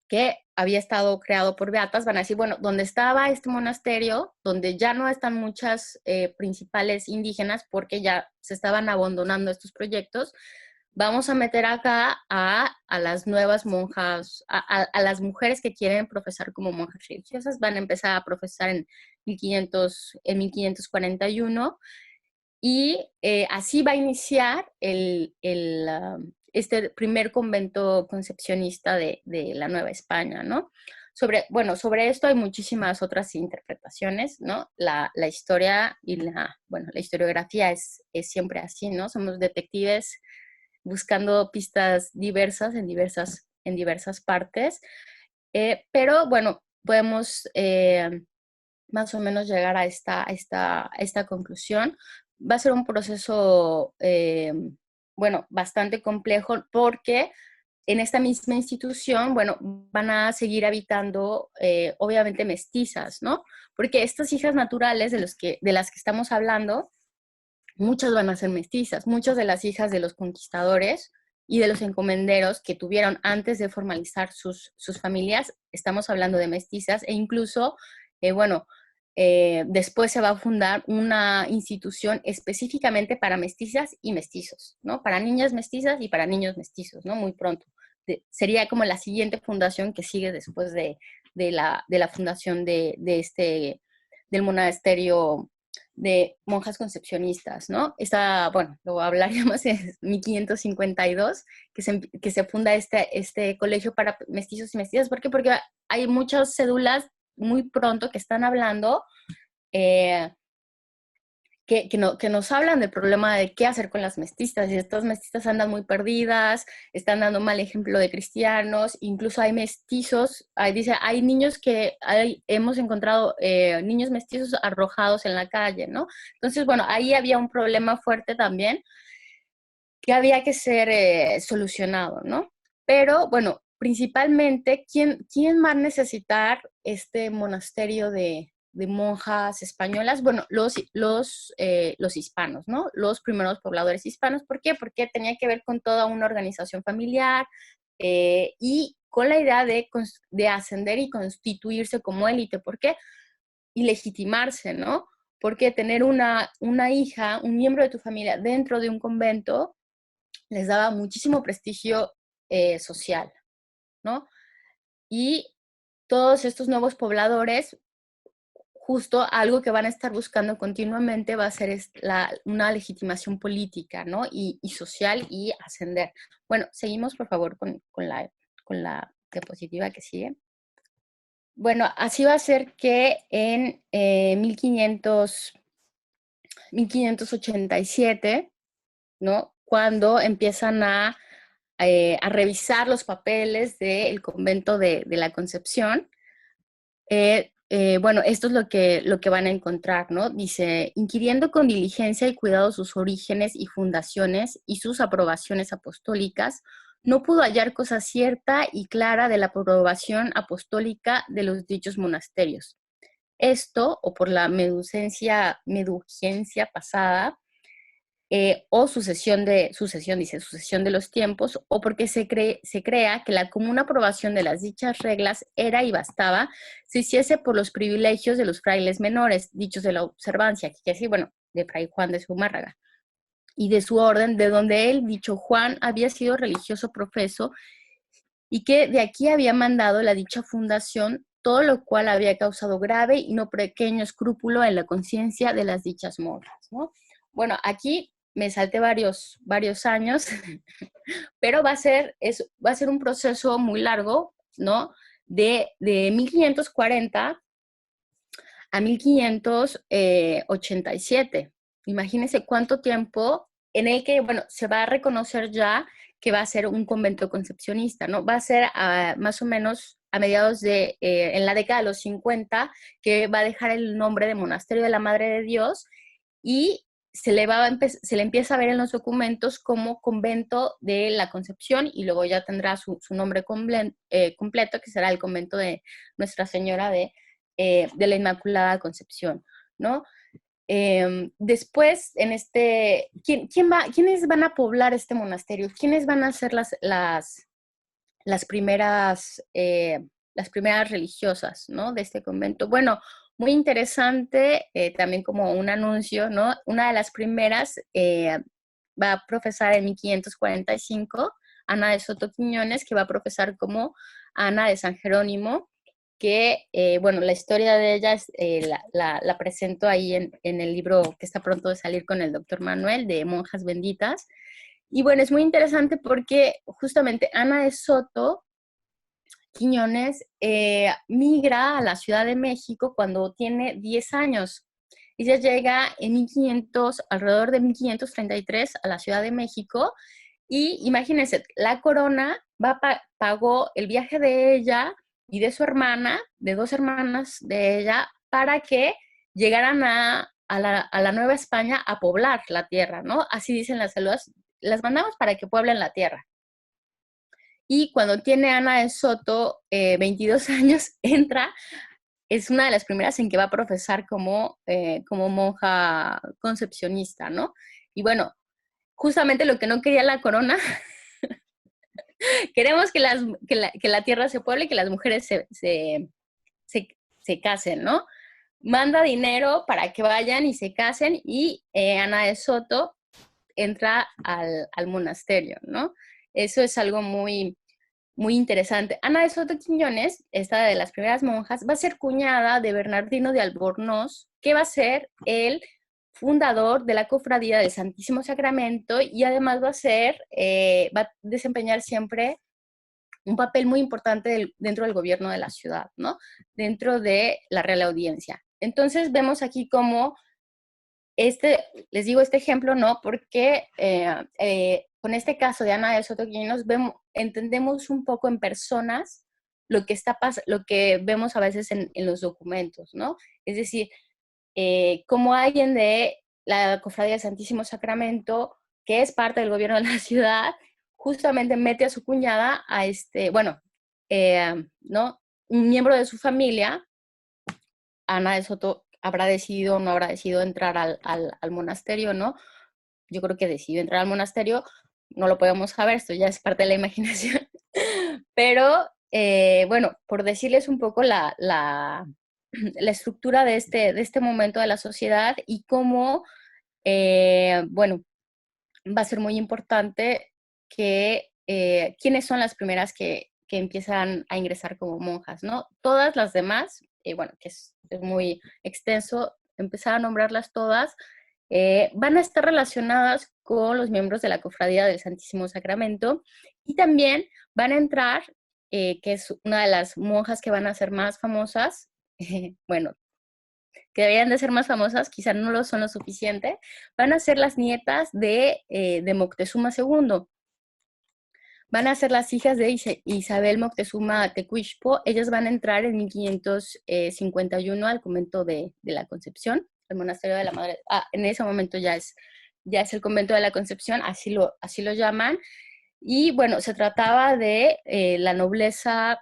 que había estado creado por beatas, van a decir, bueno, donde estaba este monasterio, donde ya no están muchas principales indígenas porque ya se estaban abandonando estos proyectos, vamos a meter acá a las nuevas monjas, a las mujeres que quieren profesar como monjas religiosas, van a empezar a profesar en 1541, y así va a iniciar este primer convento concepcionista de la Nueva España, ¿no? Sobre esto hay muchísimas otras interpretaciones, ¿no? La historia y la historiografía es siempre así, ¿no? Somos detectives buscando pistas diversas en diversas partes, pero bueno, podemos más o menos llegar a esta conclusión. Va a ser un proceso, bueno, bastante complejo porque en esta misma institución, bueno, van a seguir habitando, obviamente, mestizas, ¿no? Porque estas hijas naturales de las que estamos hablando, muchas van a ser mestizas, muchas de las hijas de los conquistadores y de los encomenderos que tuvieron antes de formalizar sus familias, estamos hablando de mestizas, e incluso, bueno, después se va a fundar una institución específicamente para mestizas y mestizos, ¿no? Para niñas mestizas y para niños mestizos, ¿no? Muy pronto. Sería como la siguiente fundación que sigue después de la fundación del monasterio de monjas concepcionistas, ¿no? Bueno, lo hablaríamos en 1552, que se funda este colegio para mestizos y mestizas. ¿Por qué? Porque hay muchas cédulas muy pronto que están hablando, que nos hablan del problema de qué hacer con las mestizas, y estas mestizas andan muy perdidas, están dando mal ejemplo de cristianos, incluso hay mestizos, hay niños hemos encontrado niños mestizos arrojados en la calle, ¿no? Entonces, bueno, ahí había un problema fuerte también que había que ser solucionado, ¿no? Pero, bueno, principalmente, ¿quién va a necesitar este monasterio de monjas españolas? Bueno, los hispanos, ¿no? Los primeros pobladores hispanos. ¿Por qué? Porque tenía que ver con toda una organización familiar, y con la idea de ascender y constituirse como élite. ¿Por qué? Y legitimarse, ¿no? Porque tener una hija, un miembro de tu familia dentro de un convento, les daba muchísimo prestigio social, ¿no? Y todos estos nuevos pobladores, justo algo que van a estar buscando continuamente va a ser una legitimación política, ¿no? Y social, y ascender. Bueno, seguimos, por favor, con la diapositiva que sigue. Bueno, así va a ser que en 1587, ¿no? Cuando empiezan a revisar los papeles del convento de la Concepción. Bueno, esto es lo que van a encontrar, ¿no? Dice, inquiriendo con diligencia y cuidado sus orígenes y fundaciones y sus aprobaciones apostólicas, no pudo hallar cosa cierta y clara de la aprobación apostólica de los dichos monasterios. Esto, o por la medugencia pasada, o sucesión de los tiempos, o porque se crea que la común aprobación de las dichas reglas era y bastaba se hiciese por los privilegios de los frailes menores, dichos de la observancia, que sí, bueno, de Fray Juan de Zumárraga, y de su orden, de donde él, dicho Juan, había sido religioso profeso, y que de aquí había mandado la dicha fundación, todo lo cual había causado grave y no pequeño escrúpulo en la conciencia de las dichas monjas, ¿no? Bueno, aquí me salté varios años, pero va a ser un proceso muy largo, ¿no? De 1540 a 1587. Imagínense cuánto tiempo en el que, bueno, se va a reconocer ya que va a ser un convento concepcionista, ¿no? Va a ser más o menos a mediados en la década de los 50, que va a dejar el nombre de Monasterio de la Madre de Dios y se le empieza a ver en los documentos como Convento de la Concepción y luego ya tendrá su nombre completo, que será el Convento de Nuestra Señora de la Inmaculada Concepción, ¿no? Después, ¿quiénes van a poblar este monasterio? ¿Quiénes van a ser las primeras religiosas, ¿no? De este convento? Bueno, muy interesante, también como un anuncio, ¿no? Una de las primeras va a profesar en 1545, Ana de Soto Quiñones, que va a profesar como Ana de San Jerónimo, que, bueno, la historia de ella la presento ahí en el libro que está pronto de salir con el doctor Manuel, de Monjas Benditas. Y bueno, es muy interesante porque justamente Ana de Soto Quiñones migra a la Ciudad de México cuando tiene 10 años. Ella llega alrededor de 1533 a la Ciudad de México y imagínense, la corona pagó el viaje de ella y de su hermana, de dos hermanas de ella, para que llegaran a la Nueva España a poblar la tierra, ¿no? Así dicen las saludas, las mandamos para que pueblen la tierra. Y cuando tiene Ana de Soto 22 años, es una de las primeras en que va a profesar como monja concepcionista, ¿no? Y bueno, justamente lo que no quería la corona, queremos que la tierra se pueble y que las mujeres se casen, ¿no? Manda dinero para que vayan y se casen y Ana de Soto entra al monasterio, ¿no? Eso es algo muy, muy interesante. Ana de Soto Quiñones, esta de las primeras monjas, va a ser cuñada de Bernardino de Albornoz, que va a ser el fundador de la Cofradía del Santísimo Sacramento y además va a desempeñar siempre un papel muy importante dentro del gobierno de la ciudad, ¿no? Dentro de la Real Audiencia. Entonces vemos aquí cómo les digo este ejemplo, ¿no? Porque con este caso de Ana de Soto Quiñones entendemos un poco en personas lo que vemos a veces en los documentos, ¿no? Es decir, como alguien de la Cofradía del Santísimo Sacramento, que es parte del gobierno de la ciudad, justamente mete a su cuñada ¿no? Un miembro de su familia, Ana de Soto, habrá decidido o no habrá decidido entrar al monasterio, ¿no? Yo creo que decidió entrar al monasterio, no lo podemos saber, esto ya es parte de la imaginación, pero bueno, por decirles un poco la estructura de este momento de la sociedad y cómo, bueno, va a ser muy importante quiénes son las primeras que empiezan a ingresar como monjas, ¿no? Todas las demás, bueno, que es muy extenso, empezar a nombrarlas todas, van a estar relacionadas con los miembros de la Cofradía del Santísimo Sacramento y también van a entrar, que es una de las monjas que van a ser más famosas, bueno, que deberían de ser más famosas, quizá no lo son lo suficiente, van a ser las nietas de Moctezuma II. Van a ser las hijas de Isabel Moctezuma Tecuichpo. Ellas van a entrar en 1551 al convento de la Concepción, el monasterio de la Madre. En ese momento ya es el convento de la Concepción, así lo llaman. Y bueno, se trataba de la nobleza,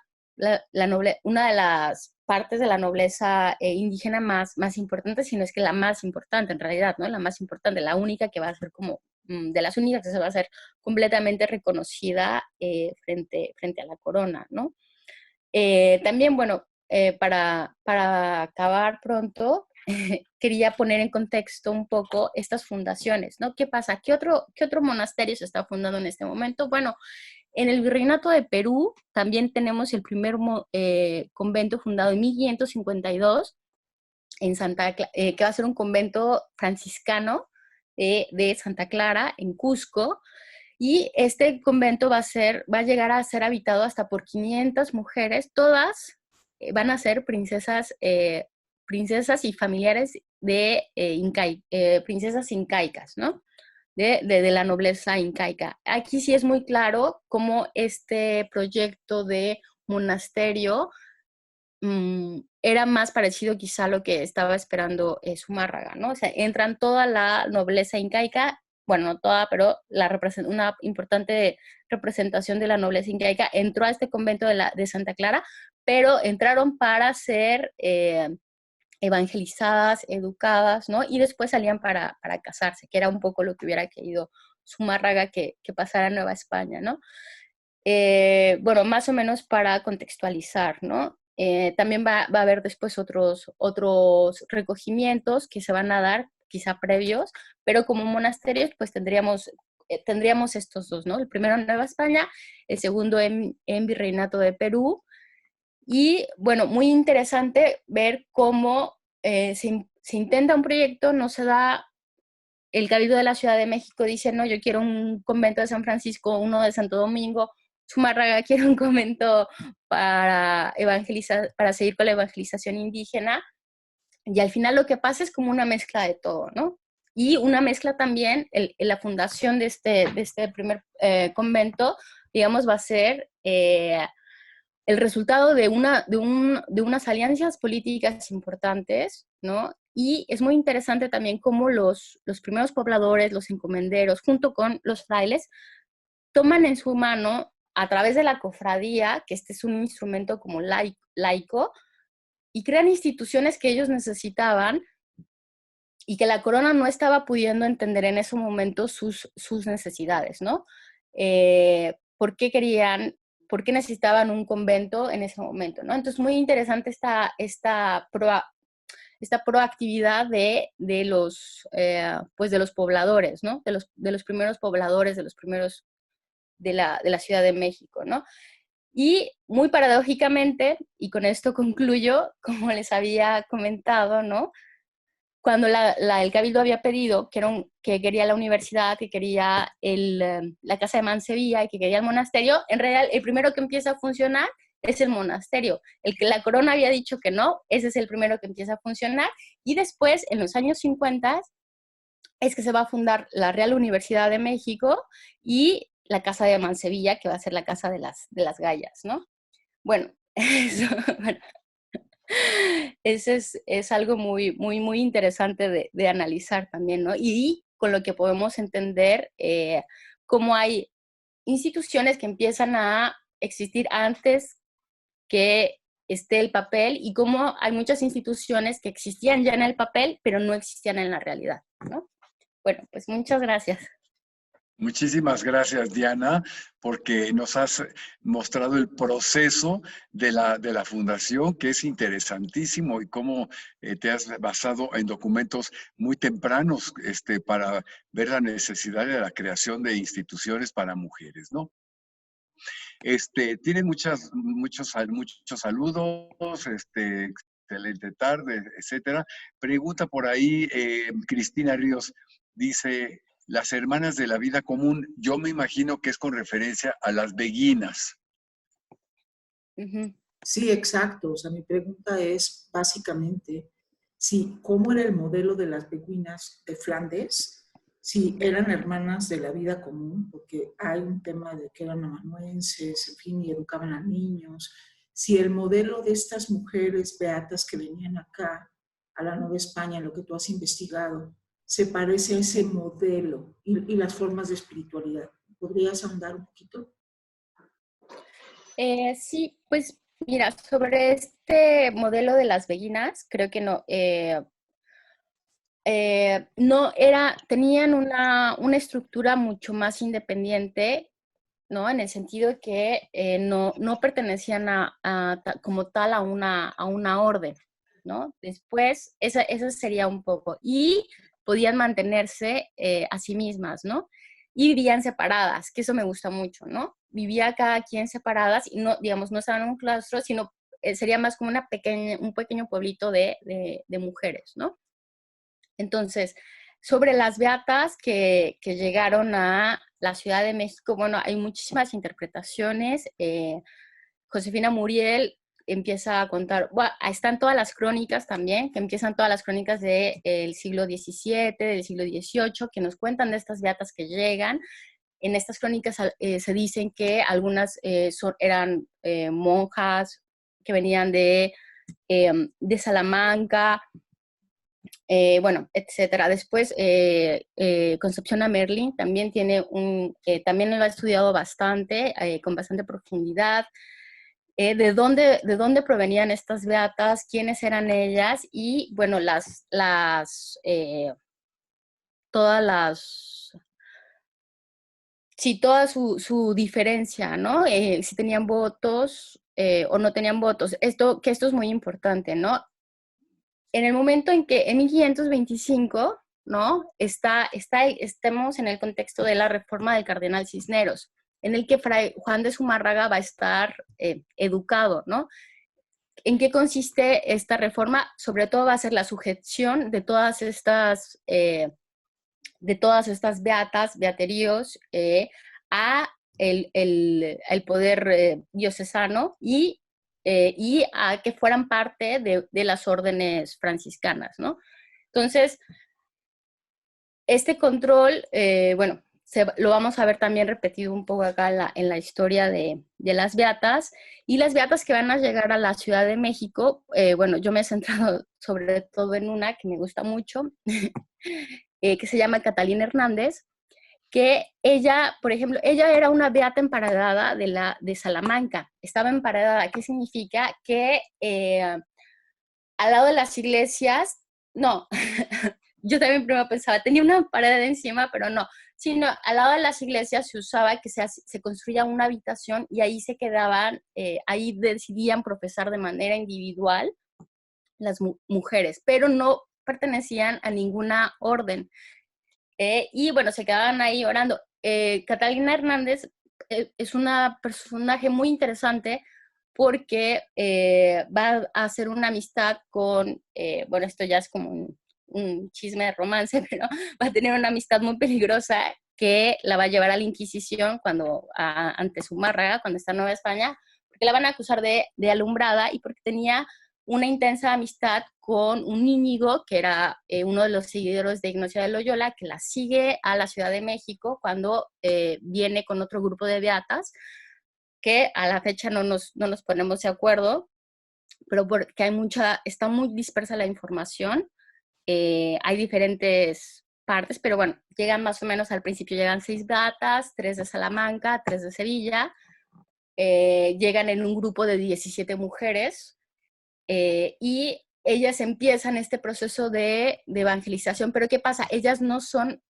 una de las partes de la nobleza indígena más importante, sino es que la más importante en realidad, ¿no? La más importante, la única que va a ser como, de las únicas que se va a hacer completamente reconocida frente a la corona, ¿no? También, bueno, para acabar pronto, quería poner en contexto un poco estas fundaciones, ¿no? ¿Qué pasa? ¿Qué otro monasterio se está fundando en este momento? Bueno, en el Virreinato de Perú también tenemos el primer convento fundado en 1552 en que va a ser un convento franciscano de Santa Clara, en Cusco, y este convento va a llegar a ser habitado hasta por 500 mujeres, todas van a ser princesas y familiares de princesas incaicas, ¿no? De la nobleza incaica. Aquí sí es muy claro cómo este proyecto de monasterio era más parecido quizá a lo que estaba esperando Zumárraga, ¿no? O sea, entran toda la nobleza incaica, bueno, no toda, pero una importante representación de la nobleza incaica entró a este convento de Santa Clara, pero entraron para ser evangelizadas, educadas, ¿no? Y después salían para casarse, que era un poco lo que hubiera querido Zumárraga que pasara a Nueva España, ¿no? Bueno, más o menos para contextualizar, ¿no? También va a haber después otros recogimientos que se van a dar, quizá previos, pero como monasterios, pues tendríamos estos dos, ¿no? El primero en Nueva España, el segundo en Virreinato de Perú. Y bueno, muy interesante ver cómo se intenta un proyecto, no se da. El Cabildo de la Ciudad de México dice, no, yo quiero un convento de San Francisco, uno de Santo Domingo. Zumárraga quiere un convento para evangelizar, para seguir con la evangelización indígena. Y al final lo que pasa es como una mezcla de todo, ¿no? Y una mezcla también, la fundación de este primer convento, digamos, va a ser el resultado de unas alianzas políticas importantes, ¿no? Y es muy interesante también cómo los primeros pobladores, los encomenderos, junto con los frailes, toman en su mano, a través de la cofradía, que este es un instrumento como laico, y crean instituciones que ellos necesitaban y que la corona no estaba pudiendo entender en ese momento sus necesidades, ¿no? ¿Por qué necesitaban un convento en ese momento, ¿no? Entonces, muy interesante esta proactividad pues de los pobladores, ¿no? De los primeros pobladores, de los primeros de la Ciudad de México, ¿no? Y muy paradójicamente, y con esto concluyo, como les había comentado, ¿no? Cuando el Cabildo había pedido que quería la universidad, que quería la casa de Mansevilla y que quería el monasterio, en realidad el primero que empieza a funcionar es el monasterio. El que la corona había dicho que no, ese es el primero que empieza a funcionar, y después, en los años 50, es que se va a fundar la Real Universidad de México y la casa de Mansevilla, que va a ser la casa de las Gallas, ¿no? Bueno, eso, bueno, eso es algo muy, muy, muy interesante de analizar también, ¿no? Y con lo que podemos entender cómo hay instituciones que empiezan a existir antes que esté el papel y cómo hay muchas instituciones que existían ya en el papel, pero no existían en la realidad, ¿no? Bueno, pues muchas gracias. Muchísimas gracias, Diana, porque nos has mostrado el proceso de la fundación, que es interesantísimo, y cómo te has basado en documentos muy tempranos para ver la necesidad de la creación de instituciones para mujeres, ¿no? Tienen muchos saludos, excelente tarde, etcétera. Pregunta por ahí, Cristina Ríos, dice, las hermanas de la vida común, yo me imagino que es con referencia a las beguinas. Sí, exacto. O sea, mi pregunta es básicamente, sí, ¿cómo era el modelo de las beguinas de Flandes? Si eran hermanas de la vida común, porque hay un tema de que eran amanuenses, en fin, y educaban a niños. Si el modelo de estas mujeres beatas que venían acá a la Nueva España, lo que tú has investigado, se parece a ese modelo y las formas de espiritualidad. ¿Podrías ahondar un poquito? Sí, pues Mira, sobre este modelo de las beguinas, creo que no era, tenían una estructura mucho más independiente, ¿no? En el sentido de que no pertenecían como tal a una orden, ¿no? Después, esa sería un poco. Y podían mantenerse a sí mismas, ¿no? Y vivían separadas, que eso me gusta mucho, ¿no? Vivía cada quien separadas y no, digamos, no estaban en un claustro, sino sería más como un pequeño pueblito de mujeres, ¿no? Entonces, sobre las beatas que llegaron a la Ciudad de México, bueno, hay muchísimas interpretaciones. Josefina Muriel empieza a contar, bueno, están todas las crónicas también, que empiezan todas las crónicas del siglo XVII, del siglo XVIII, que nos cuentan de estas beatas que llegan. En estas crónicas se dicen que algunas eran monjas que venían de Salamanca, bueno, etcétera. Después, Concepción Amerlin también también lo ha estudiado bastante, con bastante profundidad. ¿De dónde provenían estas beatas? ¿Quiénes eran ellas? Y, bueno, todas las, sí, toda su diferencia, ¿no? Si tenían votos o no tenían votos. Esto es muy importante, ¿no? En el momento en que en 1525, ¿no? Estemos en el contexto de la reforma del cardenal Cisneros, en el que Fray Juan de Zumárraga va a estar educado, ¿no? ¿En qué consiste esta reforma? Sobre todo va a ser la sujeción de todas estas beateríos a el poder diocesano y a que fueran parte de las órdenes franciscanas, ¿no? Entonces, este control, bueno, lo vamos a ver también repetido un poco acá en la historia de las beatas, y las beatas que van a llegar a la Ciudad de México, bueno, yo me he centrado sobre todo en una que me gusta mucho, que se llama Catalina Hernández, que ella, por ejemplo, ella era una beata emparedada de Salamanca. Estaba emparedada, ¿qué significa? Que al lado de las iglesias, no, yo también primero pensaba, tenía una pared encima, pero no, sino al lado de las iglesias se usaba que se construía una habitación y ahí se quedaban, ahí decidían profesar de manera individual las mujeres, pero no pertenecían a ninguna orden. Y bueno, se quedaban ahí orando. Catalina Hernández es una personaje muy interesante porque va a hacer una amistad con, bueno, esto ya es como un chisme de romance, pero va a tener una amistad muy peligrosa que la va a llevar a la Inquisición ante Zumárraga, cuando está en Nueva España, porque la van a acusar de alumbrada y porque tenía una intensa amistad con un Íñigo, que era uno de los seguidores de Ignacio de Loyola, que la sigue a la Ciudad de México cuando viene con otro grupo de beatas, que a la fecha no nos ponemos de acuerdo, pero porque está muy dispersa la información, hay diferentes partes, pero bueno, llegan más o menos al principio, llegan 6 beatas, 3 de Salamanca, 3 de Sevilla, llegan en un grupo de 17 mujeres, y ellas empiezan este proceso de evangelización, pero ¿qué pasa? Ellas no son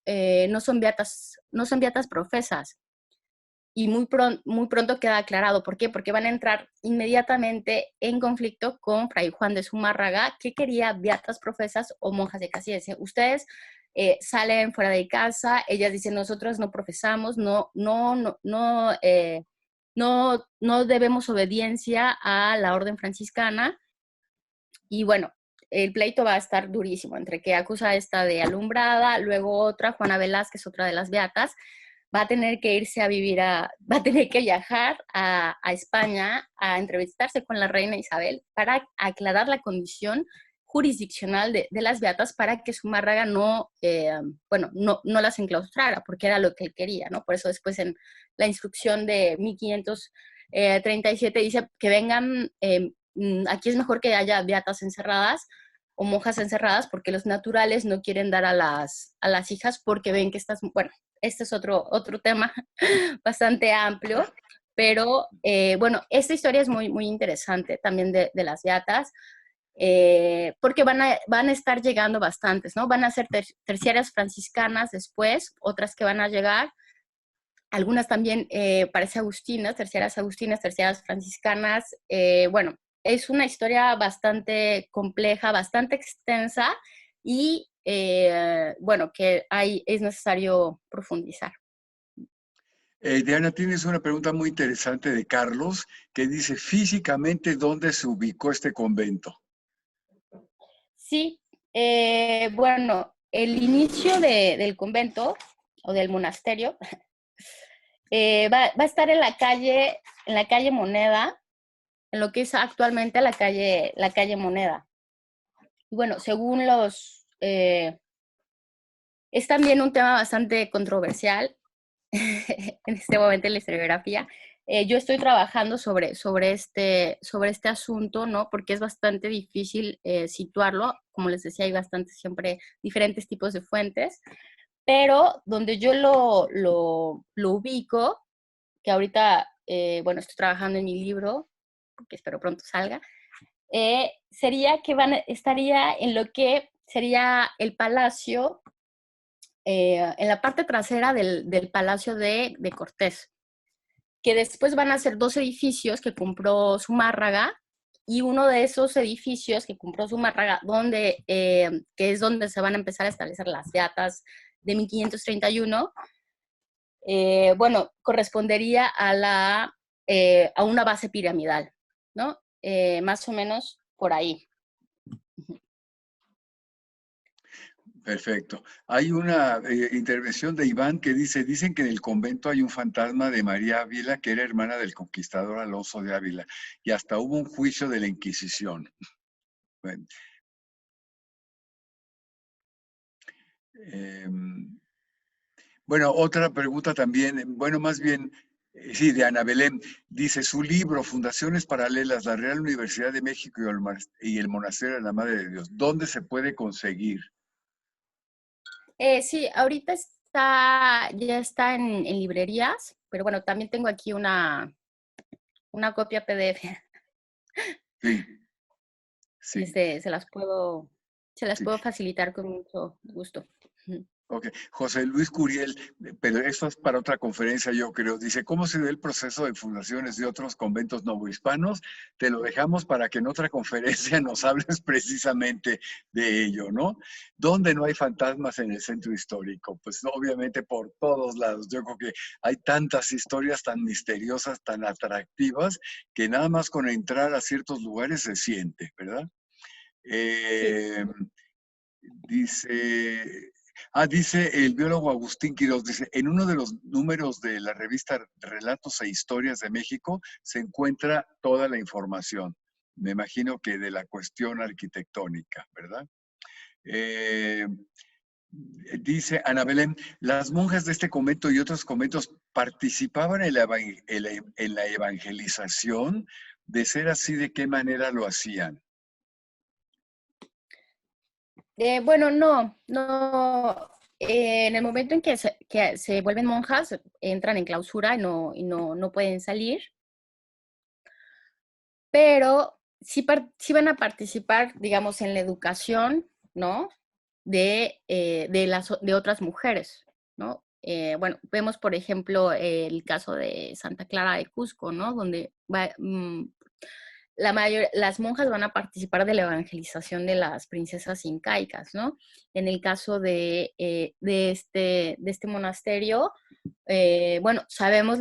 beatas profesas, y muy pronto queda aclarado. ¿Por qué? Porque van a entrar inmediatamente en conflicto con Fray Juan de Zumárraga, que quería beatas profesas o monjas de castilla. Dice, ustedes salen fuera de casa, ellas dicen, nosotros no profesamos, no debemos obediencia a la orden franciscana. Y bueno, el pleito va a estar durísimo, entre que acusa esta de alumbrada, luego otra, Juana Velázquez, otra de las beatas, va a tener que irse a vivir va a tener que viajar a España a entrevistarse con la reina Isabel para aclarar la condición jurisdiccional de las beatas, para que Zumárraga bueno, no las enclaustrara, porque era lo que él quería, ¿no? Por eso después en la instrucción de 1537 dice que vengan, aquí es mejor que haya beatas encerradas o monjas encerradas, porque los naturales no quieren dar a las hijas porque ven que estas, bueno, este es otro tema bastante amplio, Pero, bueno, esta historia es muy, muy interesante también de las beatas, porque van a estar llegando bastantes, ¿no? Van a ser terciarias franciscanas después, otras que van a llegar, algunas también parece agustinas, terciarias franciscanas. Bueno, es una historia bastante compleja, bastante extensa y, bueno, que es necesario profundizar. Diana, tienes una pregunta muy interesante de Carlos que dice, físicamente, ¿dónde se ubicó este convento? Sí, bueno, el inicio del convento o del monasterio va a estar en la calle Moneda, en lo que es actualmente la calle Moneda. Y bueno, según es también un tema bastante controversial en este momento en la historiografía. Yo estoy trabajando sobre este asunto, ¿no? Porque es bastante difícil situarlo. Como les decía, hay bastantes siempre diferentes tipos de fuentes, pero donde yo lo ubico, que ahorita, bueno, estoy trabajando en mi libro, que espero pronto salga, sería que estaría en lo que sería el palacio, en la parte trasera del Palacio de Cortés, que después van a ser 2 edificios que compró Zumárraga, y uno de esos edificios que compró Zumárraga, que es donde se van a empezar a establecer las beatas de 1531, bueno, correspondería a una base piramidal, ¿no? Más o menos por ahí. Perfecto. Hay una intervención de Iván que dice, dicen que en el convento hay un fantasma de María Ávila, que era hermana del conquistador Alonso de Ávila, y hasta hubo un juicio de la Inquisición. Bueno, bueno, otra pregunta también, bueno, más bien, sí, de Ana Belén, dice, su libro, Fundaciones Paralelas, la Real Universidad de México y el Monasterio de la Madre de Dios, ¿dónde se puede conseguir? Sí, ahorita ya está en librerías, pero bueno, también tengo aquí una copia PDF. Sí, sí, Se las sí. puedo facilitar con mucho gusto. Ok, José Luis Curiel, pero esto es para otra conferencia, yo creo. Dice, ¿cómo se ve el proceso de fundaciones de otros conventos novohispanos? Te lo dejamos para que en otra conferencia nos hables precisamente de ello, ¿no? ¿Dónde no hay fantasmas en el centro histórico? Pues obviamente por todos lados. Yo creo que hay tantas historias tan misteriosas, tan atractivas, que nada más con entrar a ciertos lugares se siente, ¿verdad? Sí. Dice, dice el biólogo Agustín Quiroz, dice, en uno de los números de la revista Relatos e Historias de México se encuentra toda la información. Me imagino que de la cuestión arquitectónica, ¿verdad? Dice Ana Belén, las monjas de este convento y otros conventos participaban en la evangelización. De ser así, ¿de qué manera lo hacían? Bueno, no. En el momento en que se vuelven monjas, entran en clausura y no pueden salir, pero sí van a participar, digamos, en la educación, ¿no? De otras mujeres, ¿no? Bueno, vemos, por ejemplo, el caso de Santa Clara de Cusco, ¿no? Donde las monjas van a participar de la evangelización de las princesas incaicas, ¿no? En el caso de este monasterio, bueno, sabemos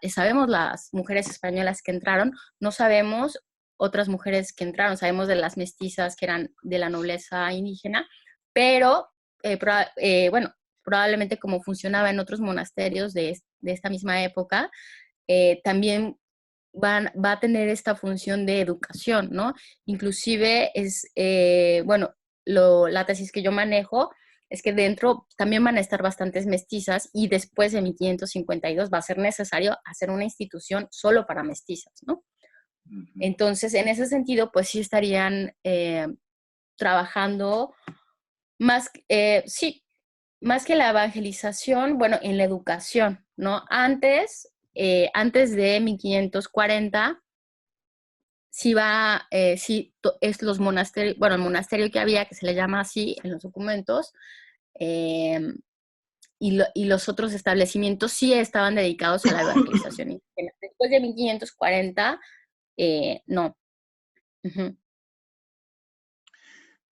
sabemos las mujeres españolas que entraron, no sabemos otras mujeres que entraron, sabemos de las mestizas que eran de la nobleza indígena, pero bueno, probablemente como funcionaba en otros monasterios de esta misma época, también va a tener esta función de educación, ¿no? Inclusive bueno, la tesis que yo manejo es que dentro también van a estar bastantes mestizas y después de 1552 va a ser necesario hacer una institución solo para mestizas, ¿no? Entonces, en ese sentido, pues sí estarían trabajando sí, más que la evangelización, bueno, en la educación, ¿no? Antes antes de 1540, es los monasterios, bueno, el monasterio que había, que se le llama así en los documentos, y los otros establecimientos sí estaban dedicados a la evangelización indígena. Después de 1540, no. Uh-huh.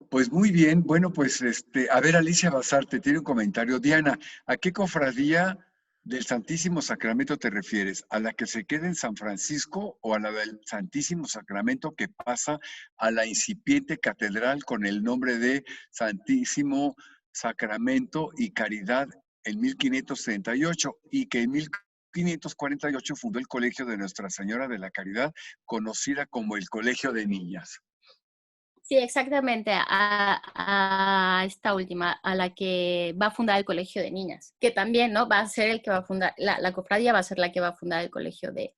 Pues muy bien, bueno, pues a ver, Alicia Basarte tiene un comentario. Diana, ¿a qué cofradía del Santísimo Sacramento te refieres? ¿A la que se queda en San Francisco o a la del Santísimo Sacramento que pasa a la incipiente catedral con el nombre de Santísimo Sacramento y Caridad en 1538 y que en 1548 fundó el Colegio de Nuestra Señora de la Caridad, conocida como el Colegio de Niñas? Sí, exactamente, a esta última, a la que va a fundar el Colegio de Niñas, que también, ¿no? Va a ser el que va a fundar, la cofradía va a ser la que va a fundar el Colegio de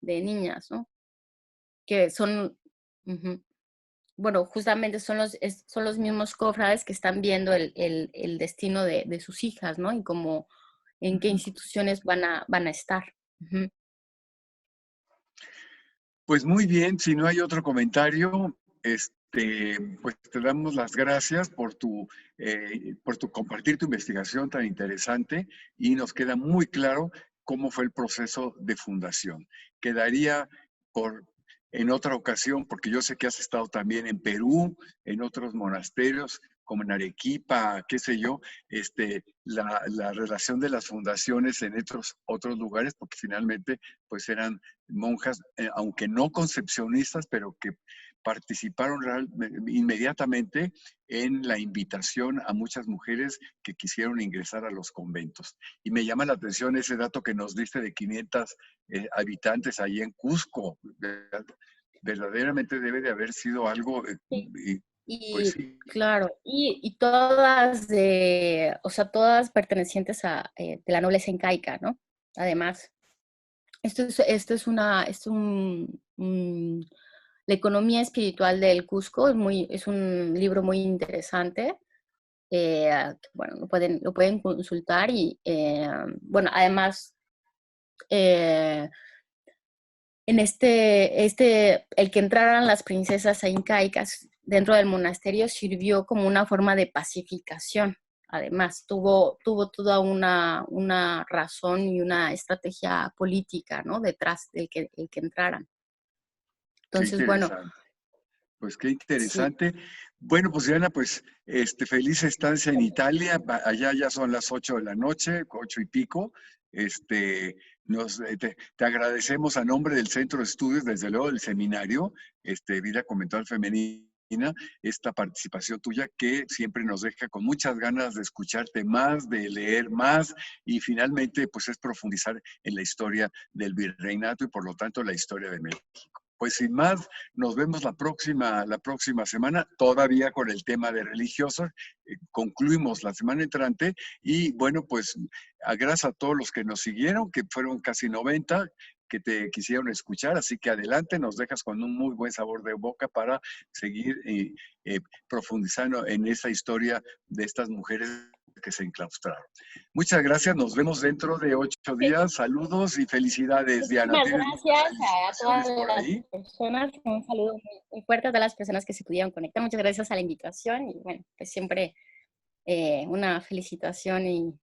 Niñas, ¿no? Que son, uh-huh. Bueno, justamente son los mismos cofrades que están viendo el destino de sus hijas, ¿no? Y cómo, en qué instituciones van a estar. Uh-huh. Pues muy bien, si no hay otro comentario, pues te damos las gracias por tu compartir tu investigación tan interesante y nos queda muy claro cómo fue el proceso de fundación. Quedaría en otra ocasión, porque yo sé que has estado también en Perú, en otros monasterios, como en Arequipa, qué sé yo, la relación de las fundaciones en otros lugares, porque finalmente pues eran monjas, aunque no concepcionistas, pero que participaron inmediatamente en la invitación a muchas mujeres que quisieron ingresar a los conventos. Y me llama la atención ese dato que nos diste de 500 habitantes ahí en Cusco. Verdaderamente debe de haber sido algo, Sí. pues Y sí. claro, y todas o sea, todas pertenecientes a de la nobleza incaica, ¿no? Además, la economía espiritual del Cusco es un libro muy interesante. Bueno, lo pueden consultar y, bueno, además, en el que entraran las princesas incaicas dentro del monasterio sirvió como una forma de pacificación. Además, tuvo toda una razón y una estrategia política, ¿no? Detrás del el que entraran. Qué Entonces, bueno, interesante. Pues qué sí. interesante. Bueno, pues Diana, pues feliz estancia en Italia. Allá ya son las 8 de la noche, 8 y pico. Te agradecemos a nombre del Centro de Estudios, desde luego del seminario, Vida Conventual Femenina, esta participación tuya que siempre nos deja con muchas ganas de escucharte más, de leer más y finalmente pues es profundizar en la historia del virreinato y por lo tanto la historia de México. Pues sin más, nos vemos la próxima semana, todavía con el tema de religiosos. Concluimos la semana entrante y bueno, pues gracias a todos los que nos siguieron, que fueron casi 90, que te quisieron escuchar, así que adelante, nos dejas con un muy buen sabor de boca para seguir profundizando en esa historia de estas mujeres que se enclaustraron. Muchas gracias, nos vemos dentro de 8 días. Saludos y felicidades, Diana. Muchísimas ¿Tienes muchas gracias a felicitaciones todas por las ahí? personas. Un saludo muy fuerte a todas las personas que se pudieron conectar. Muchas gracias a la invitación y bueno, pues siempre una felicitación y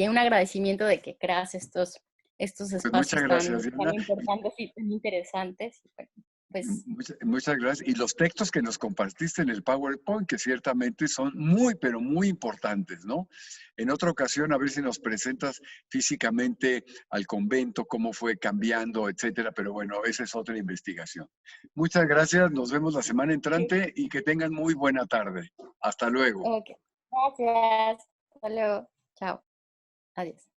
un agradecimiento de que creas estos Pues muchas espacios gracias, tan Diana. importantes y tan interesantes. Y bueno, pues Muchas gracias. Y los textos que nos compartiste en el PowerPoint, que ciertamente son muy, pero muy importantes, ¿no? En otra ocasión, a ver si nos presentas físicamente al convento, cómo fue cambiando, etcétera. Pero bueno, esa es otra investigación. Muchas gracias. Nos vemos la semana entrante y que tengan muy buena tarde. Hasta luego. ok. Gracias. Hasta luego. Chao. Adiós.